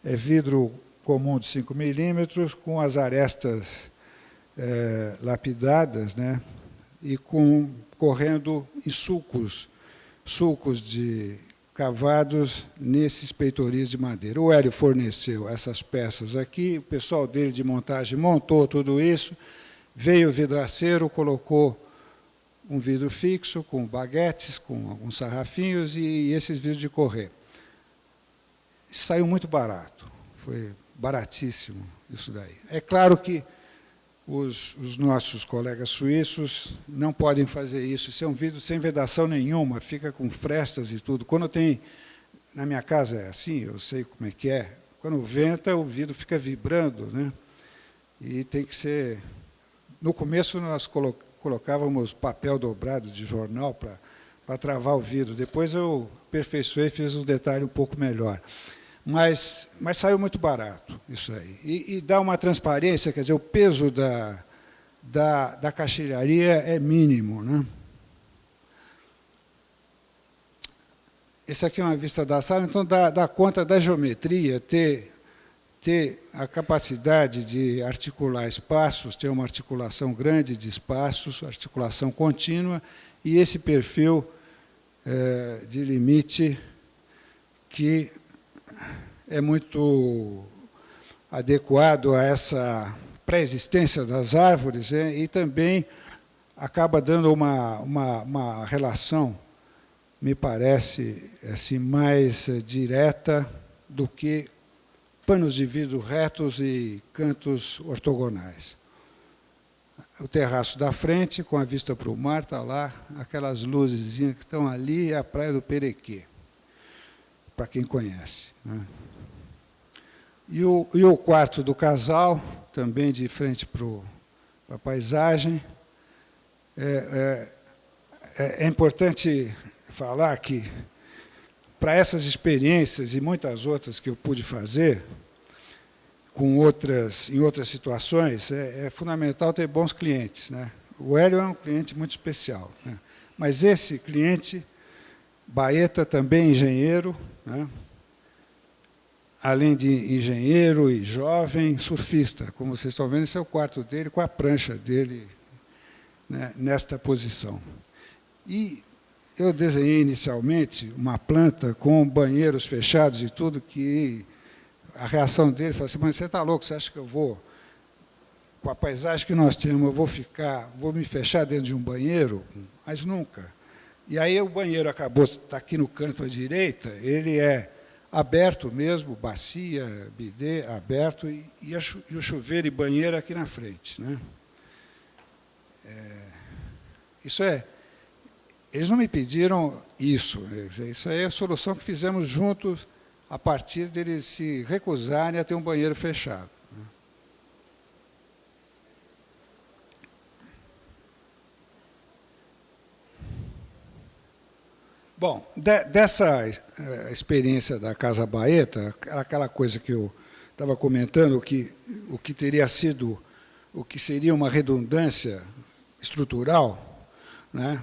Speaker 1: É vidro comum de 5 milímetros, com as arestas lapidadas, né, e correndo em sulcos de cavados nesses peitoris de madeira. O Hélio forneceu essas peças aqui, o pessoal dele de montagem montou tudo isso, veio o vidraceiro, colocou um vidro fixo, com baguetes, com alguns sarrafinhos e esses vidros de correr. Saiu muito barato, foi baratíssimo isso daí. É claro que os nossos colegas suíços não podem fazer isso. Isso é um vidro sem vedação nenhuma, fica com frestas e tudo. Quando tem, na minha casa é assim, eu sei como é que é, quando venta, o vidro fica vibrando, né? E tem que ser... No começo, nós colocávamos papel dobrado de jornal para travar o vidro. Depois eu aperfeiçoei e fiz um detalhe um pouco melhor. Mas saiu muito barato isso aí. E dá uma transparência, quer dizer, o peso da caixilharia é mínimo, né? Esse aqui é uma vista da sala, então dá conta da geometria, ter a capacidade de articular espaços, ter uma articulação grande de espaços, articulação contínua, e esse perfil de limite que é muito adequado a essa pré-existência das árvores, né, e também acaba dando uma relação, me parece, assim, mais direta do que panos de vidro retos e cantos ortogonais. O terraço da frente, com a vista para o mar, está lá, aquelas luzes que estão ali, é a Praia do Perequê, para quem conhece, né? E o quarto do casal, também de frente para a paisagem. É importante falar que, para essas experiências e muitas outras que eu pude fazer, em outras situações, é fundamental ter bons clientes, né? O Hélio é um cliente muito especial, né? Mas esse cliente, Baeta, também engenheiro, né? Além de engenheiro e jovem, surfista. Como vocês estão vendo, esse é o quarto dele, com a prancha dele, né, nesta posição. E eu desenhei inicialmente uma planta com banheiros fechados e tudo, que a reação dele foi assim: mas você está louco, você acha que eu vou, com a paisagem que nós temos, eu vou me fechar dentro de um banheiro? Mas nunca. E aí o banheiro acabou, está aqui no canto à direita, ele é aberto mesmo, bacia, bidê, aberto, e o chuveiro e banheiro aqui na frente, né? Eles não me pediram isso, isso aí é a solução que fizemos juntos, a partir deles se recusarem a ter um banheiro fechado. Bom, dessa experiência da Casa Baeta, aquela coisa que eu estava comentando, o que teria sido, o que seria uma redundância estrutural, né,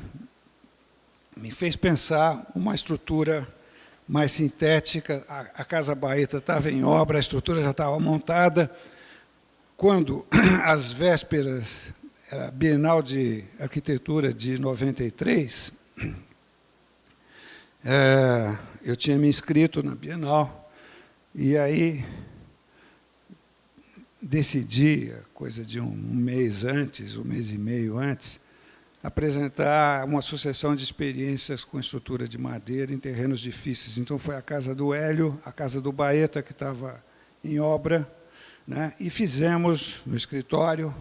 Speaker 1: me fez pensar uma estrutura mais sintética. A Casa Baeta estava em obra, a estrutura já estava montada. Quando, às vésperas, a Bienal de Arquitetura de 93, eu tinha me inscrito na Bienal, e aí decidi, coisa de um mês antes, um mês e meio antes, apresentar uma sucessão de experiências com estrutura de madeira em terrenos difíceis. Então, foi a casa do Hélio, a casa do Baeta, que estava em obra, né, e fizemos no escritório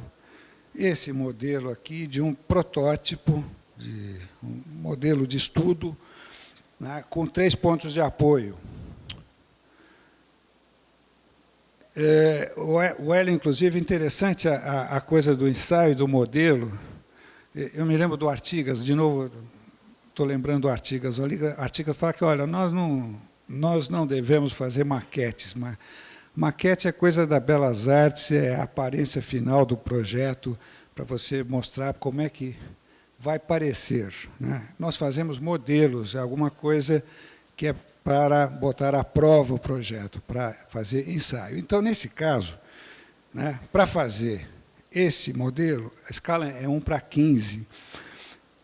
Speaker 1: esse modelo aqui de um protótipo, de um modelo de estudo, né, com 3 pontos de apoio. O Hélio, inclusive, interessante a coisa do ensaio, do modelo. Eu me lembro do Artigas, de novo, estou lembrando do Artigas. O Artigas fala que, olha, nós não devemos fazer maquetes. Maquete é coisa da Belas Artes, é a aparência final do projeto, para você mostrar como é que vai parecer, né? Nós fazemos modelos, alguma coisa que é para botar à prova o projeto, para fazer ensaio. Então, nesse caso, né, para fazer esse modelo, a escala é 1:15.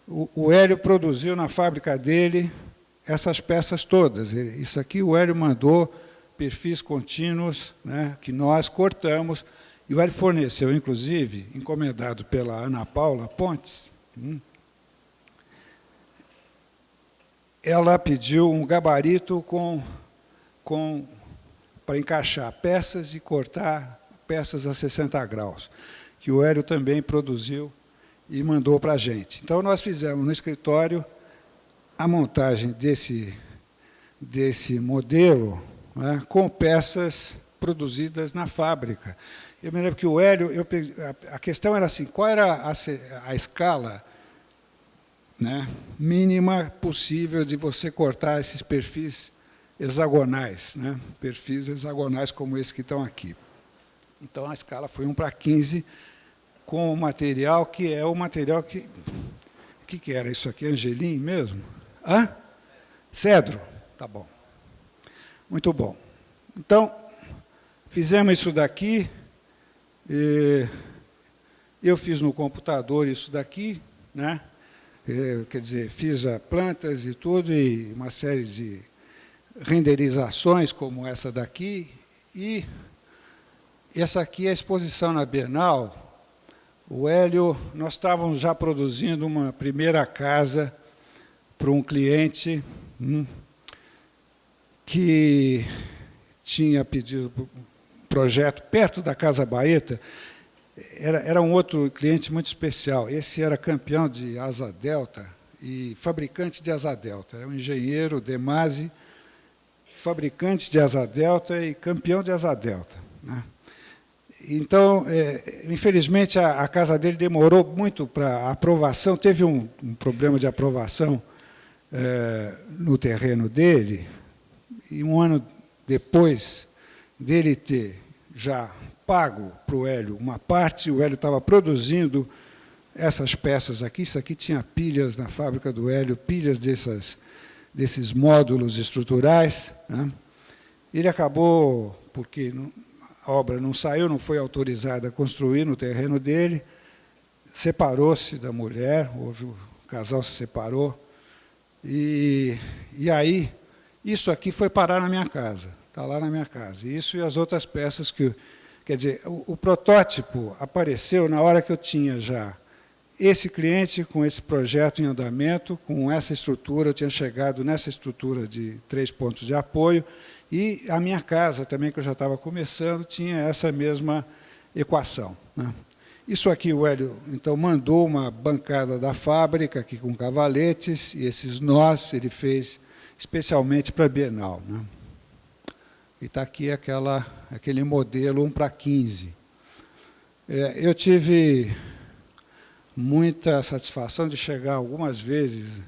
Speaker 1: O Hélio produziu na fábrica dele essas peças todas. Isso aqui o Hélio mandou, perfis contínuos, né, que nós cortamos, e o Hélio forneceu, inclusive, encomendado pela Ana Paula Pontes, ela pediu um gabarito para encaixar peças e cortar peças a 60 graus, que o Hélio também produziu e mandou para a gente. Então, nós fizemos no escritório a montagem desse modelo, né, com peças produzidas na fábrica. Eu me lembro que o Hélio, a questão era assim: qual era a escala, né, mínima possível de você cortar esses perfis hexagonais, né, perfis hexagonais como esse que estão aqui. Então, a escala foi 1:15, com o material que é o material que... O que era isso aqui? Angelim mesmo? Hã? Cedro? Tá bom. Muito bom. Então, fizemos isso daqui. Eu fiz no computador isso daqui, né? Quer dizer, fiz plantas e tudo, e uma série de renderizações como essa daqui. E essa aqui é a exposição na Bienal. O Hélio, nós estávamos já produzindo uma primeira casa para um cliente que tinha pedido um projeto perto da Casa Baeta. Era um outro cliente muito especial. Esse era campeão de asa delta e fabricante de asa delta. Era um engenheiro, Demasi, fabricante de asa delta e campeão de asa delta, né? Então, infelizmente, a casa dele demorou muito para aprovação. Teve um problema de aprovação no terreno dele, e um ano depois dele ter já pago para o Hélio uma parte, o Hélio estava produzindo essas peças aqui. Isso aqui tinha pilhas na fábrica do Hélio, pilhas desses módulos estruturais, né? Ele acabou, porque a obra não saiu, não foi autorizada a construir no terreno dele, separou-se da mulher, o casal se separou, E aí, isso aqui foi parar na minha casa, está lá na minha casa. Isso e as outras peças que... Quer dizer, o protótipo apareceu na hora que eu tinha já esse cliente com esse projeto em andamento, com essa estrutura, eu tinha chegado nessa estrutura de 3 pontos de apoio, e a minha casa também, que eu já estava começando, tinha essa mesma equação, né? Isso aqui o Hélio, então, mandou uma bancada da fábrica, aqui com cavaletes, e esses nós ele fez especialmente para a Bienal, né? E está aqui aquele modelo 1:15. Eu tive muita satisfação de chegar algumas vezes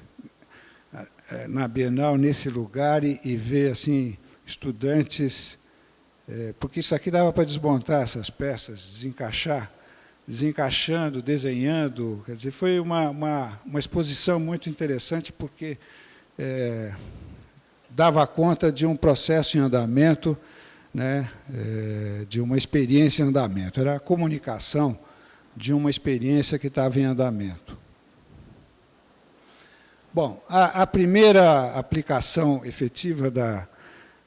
Speaker 1: na Bienal, nesse lugar, e ver assim, estudantes, porque isso aqui dava para desmontar essas peças, desencaixando, desenhando. Quer dizer, foi uma exposição muito interessante, porque dava conta de um processo em andamento, né, de uma experiência em andamento. Era a comunicação de uma experiência que estava em andamento. Bom, a primeira aplicação efetiva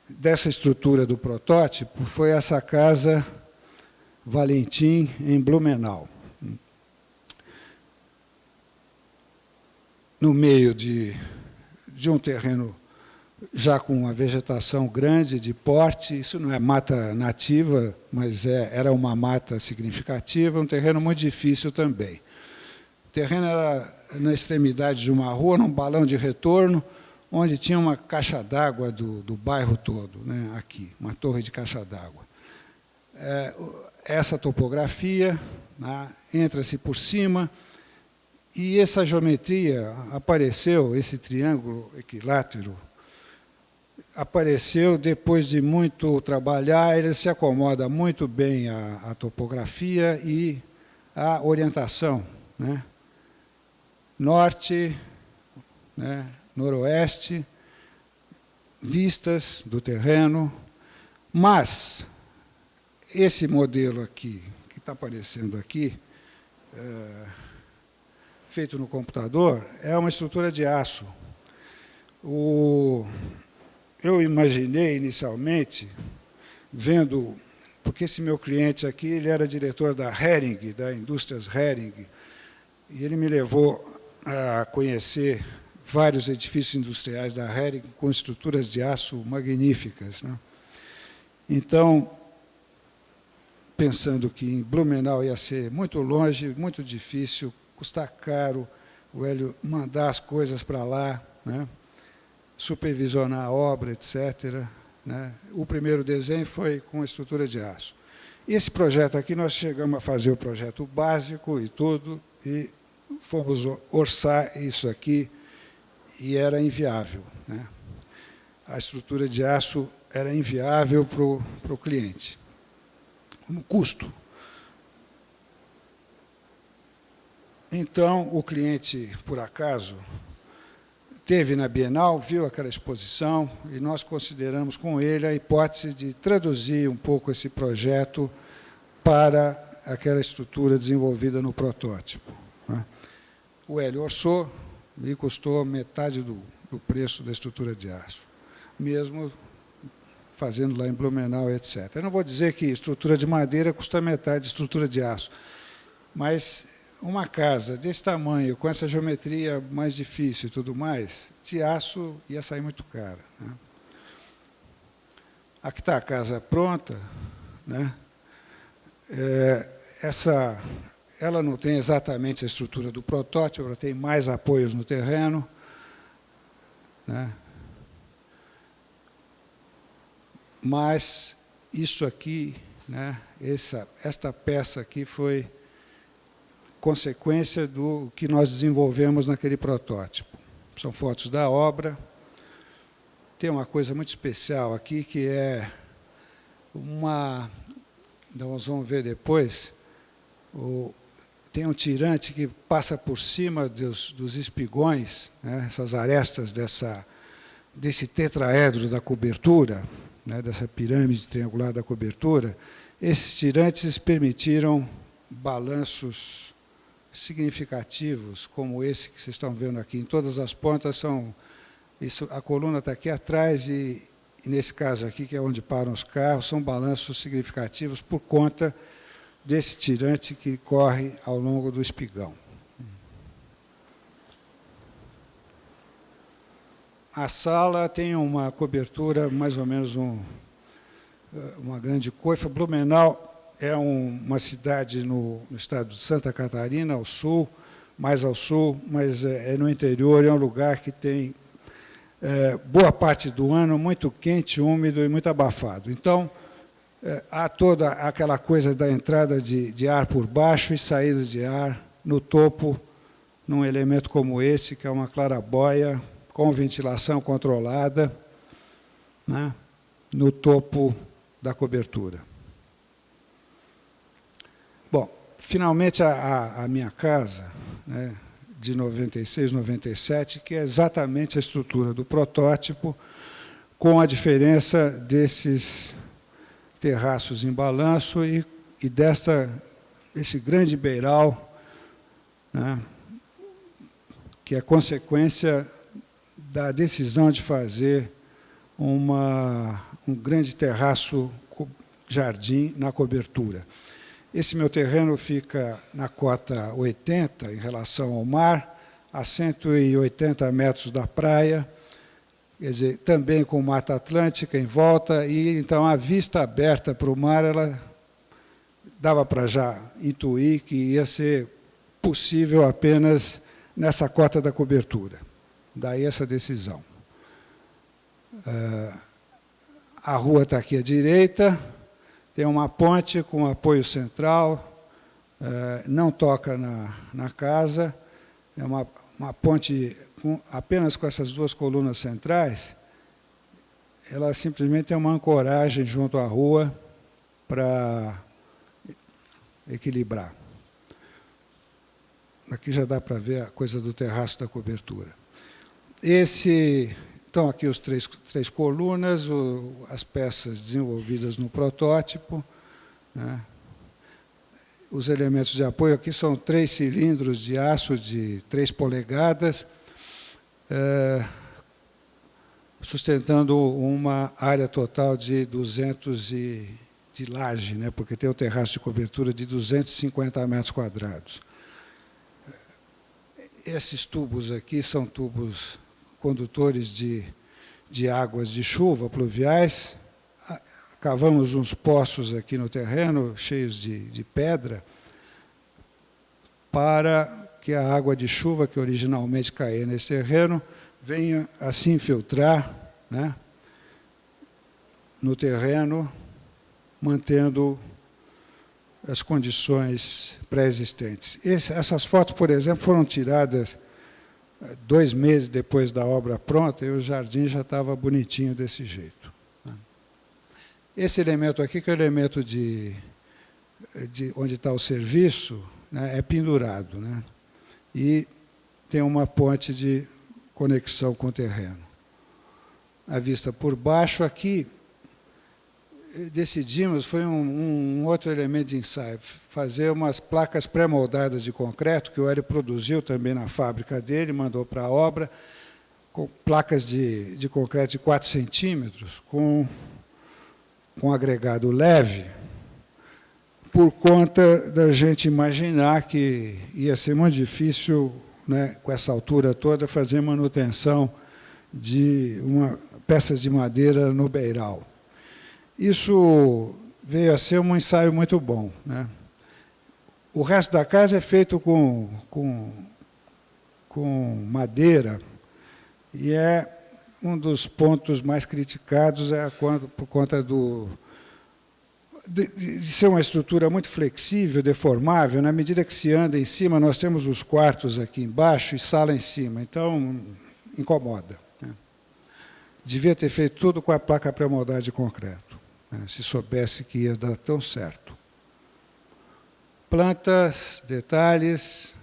Speaker 1: dessa estrutura do protótipo foi essa casa Valentim, em Blumenau. No meio de um terreno já com uma vegetação grande, de porte, isso não é mata nativa, mas era uma mata significativa, um terreno muito difícil também. O terreno era na extremidade de uma rua, num balão de retorno, onde tinha uma caixa d'água do bairro todo, né, aqui, uma torre de caixa d'água. Essa topografia, né, entra-se por cima, e essa geometria apareceu, esse triângulo equilátero, apareceu depois de muito trabalhar, ele se acomoda muito bem à topografia e à orientação, né? Norte, né, noroeste, vistas do terreno, mas esse modelo aqui, que está aparecendo aqui, feito no computador, é uma estrutura de aço. Eu imaginei inicialmente, vendo, porque esse meu cliente aqui, ele era diretor da Hering, da Indústrias Hering, e ele me levou a conhecer vários edifícios industriais da Hering com estruturas de aço magníficas, né? Então, pensando que em Blumenau ia ser muito longe, muito difícil, custar caro, o Hélio mandar as coisas para lá, né? Supervisionar a obra, etc., né? O primeiro desenho foi com estrutura de aço. Esse projeto aqui, nós chegamos a fazer o projeto básico e tudo, e fomos orçar isso aqui, e era inviável, né? A estrutura de aço era inviável para o cliente, no custo. Então, o cliente, por acaso, esteve na Bienal, viu aquela exposição, e nós consideramos com ele a hipótese de traduzir um pouco esse projeto para aquela estrutura desenvolvida no protótipo, né? O Hélio orçou, me custou metade do preço da estrutura de aço, mesmo fazendo lá em Blumenau, etc. Eu não vou dizer que estrutura de madeira custa metade de estrutura de aço, mas uma casa desse tamanho, com essa geometria mais difícil e tudo mais, de aço ia sair muito cara, né? Aqui está a casa pronta, né? Ela não tem exatamente a estrutura do protótipo, ela tem mais apoios no terreno, né? Mas isso aqui, né, esta peça aqui foi consequência do que nós desenvolvemos naquele protótipo. São fotos da obra. Tem uma coisa muito especial aqui, que é nós vamos ver depois, tem um tirante que passa por cima dos espigões, né, essas arestas desse tetraedro da cobertura, né, dessa pirâmide triangular da cobertura. Esses tirantes permitiram balanços significativos, como esse que vocês estão vendo aqui. Em todas as pontas são Isso, a coluna está aqui atrás e nesse caso aqui, que é onde param os carros, são balanços significativos por conta desse tirante que corre ao longo do espigão. A sala tem uma cobertura, mais ou menos uma grande coifa. Blumenau é uma cidade no estado de Santa Catarina, ao sul, mais ao sul, mas é no interior, é um lugar que tem boa parte do ano muito quente, úmido e muito abafado. Então, há toda aquela coisa da entrada de ar por baixo e saída de ar no topo, num elemento como esse, que é uma claraboia com ventilação controlada, né, no topo da cobertura. Bom, finalmente a minha casa, né, de 96, 97, que é exatamente a estrutura do protótipo, com a diferença desses terraços em balanço e desse grande beiral, né, que é consequência da decisão de fazer um grande terraço jardim na cobertura. Esse meu terreno fica na cota 80, em relação ao mar, a 180 metros da praia, quer dizer, também com Mata Atlântica em volta, e então a vista aberta para o mar, ela dava para já intuir que ia ser possível apenas nessa cota da cobertura. Daí essa decisão. A rua está aqui à direita, tem uma ponte com apoio central, não toca na casa, é uma ponte apenas com essas duas colunas centrais, ela simplesmente tem uma ancoragem junto à rua para equilibrar. Aqui já dá para ver a coisa do terraço da cobertura. Estão aqui os três colunas, as peças desenvolvidas no protótipo, né? Os elementos de apoio aqui são 3 cilindros de aço de 3 polegadas, sustentando uma área total de 200 de laje, né? Porque tem o terraço de cobertura de 250 metros quadrados. Esses tubos aqui são tubos condutores de águas de chuva, pluviais. Cavamos uns poços aqui no terreno, cheios de pedra, para que a água de chuva, que originalmente caía nesse terreno, venha a se infiltrar, né, no terreno, mantendo as condições pré-existentes. Essas fotos, por exemplo, foram tiradas 2 meses depois da obra pronta, e o jardim já estava bonitinho desse jeito. Esse elemento aqui, que é o elemento de onde está o serviço, né, é pendurado, né, e tem uma ponte de conexão com o terreno. A vista por baixo aqui, decidimos, foi um outro elemento de ensaio, fazer umas placas pré-moldadas de concreto, que o Hélio produziu também na fábrica dele, mandou para a obra, com placas de concreto de 4 centímetros, com agregado leve, por conta da gente imaginar que ia ser muito difícil, né, com essa altura toda, fazer manutenção de peças de madeira no beiral. Isso veio a ser um ensaio muito bom, né? O resto da casa é feito com madeira, e é um dos pontos mais criticados por conta de ser uma estrutura muito flexível, deformável. Na medida que se anda em cima, nós temos os quartos aqui embaixo e sala em cima, então incomoda, né? Devia ter feito tudo com a placa pré-moldada de concreto, né, se soubesse que ia dar tão certo. Plantas, detalhes,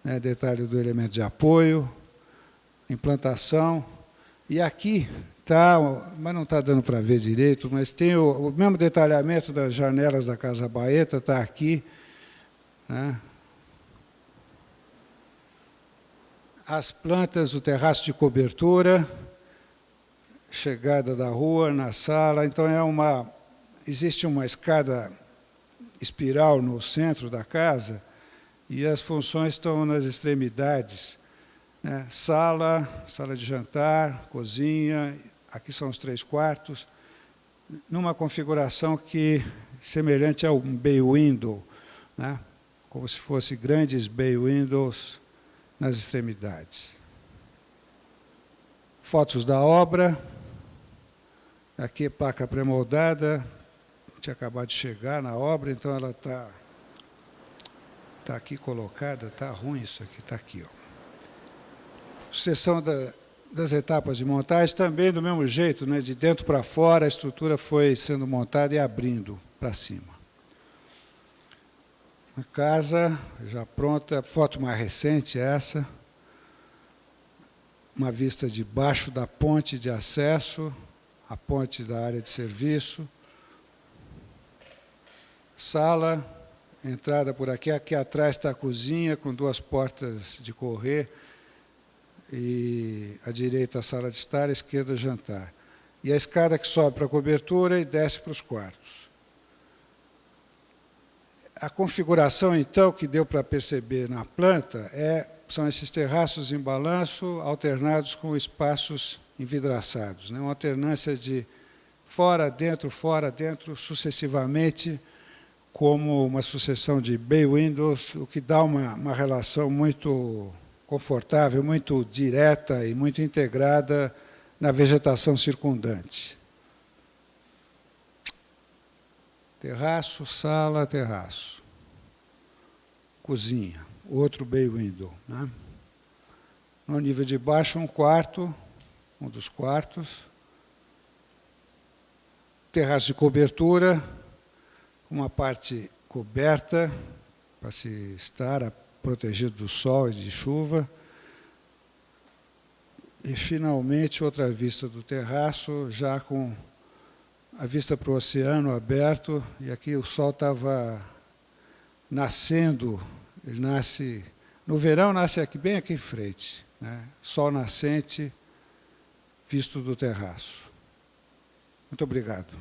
Speaker 1: né, detalhe do elemento de apoio, implantação. E aqui está, mas não está dando para ver direito, mas tem o mesmo detalhamento das janelas da Casa Baeta, está aqui, né? as plantas, o terraço de cobertura, chegada da rua na sala. Então, existe uma escada espiral no centro da casa e as funções estão nas extremidades, né? Sala de jantar, cozinha, aqui são os 3 quartos, numa configuração semelhante a um bay window, né? Como se fosse grandes bay windows nas extremidades. Fotos da obra, aqui placa pré-moldada, tinha acabado de chegar na obra, então ela está aqui colocada, está ruim isso aqui, está aqui. Ó. Sucessão das etapas de montagem, também do mesmo jeito, né, de dentro para fora, a estrutura foi sendo montada e abrindo para cima. A casa já pronta, foto mais recente essa, uma vista de baixo da ponte de acesso, a ponte da área de serviço, sala, entrada por aqui, aqui atrás está a cozinha com 2 portas de correr, e à direita a sala de estar, à esquerda jantar. E a escada que sobe para a cobertura e desce para os quartos. A configuração, então, que deu para perceber na planta são esses terraços em balanço alternados com espaços envidraçados, né? Uma alternância de fora, dentro, sucessivamente, como uma sucessão de bay windows, o que dá uma relação muito confortável, muito direta e muito integrada na vegetação circundante. Terraço, sala, terraço. Cozinha, outro bay window, né? No nível de baixo, um quarto, um dos quartos. Terraço de cobertura, uma parte coberta, para se estar protegido do sol e de chuva. E, finalmente, outra vista do terraço, já com a vista para o oceano aberto, e aqui o sol estava nascendo, ele nasce, no verão nasce aqui, bem aqui em frente, né? Sol nascente, visto do terraço. Muito obrigado.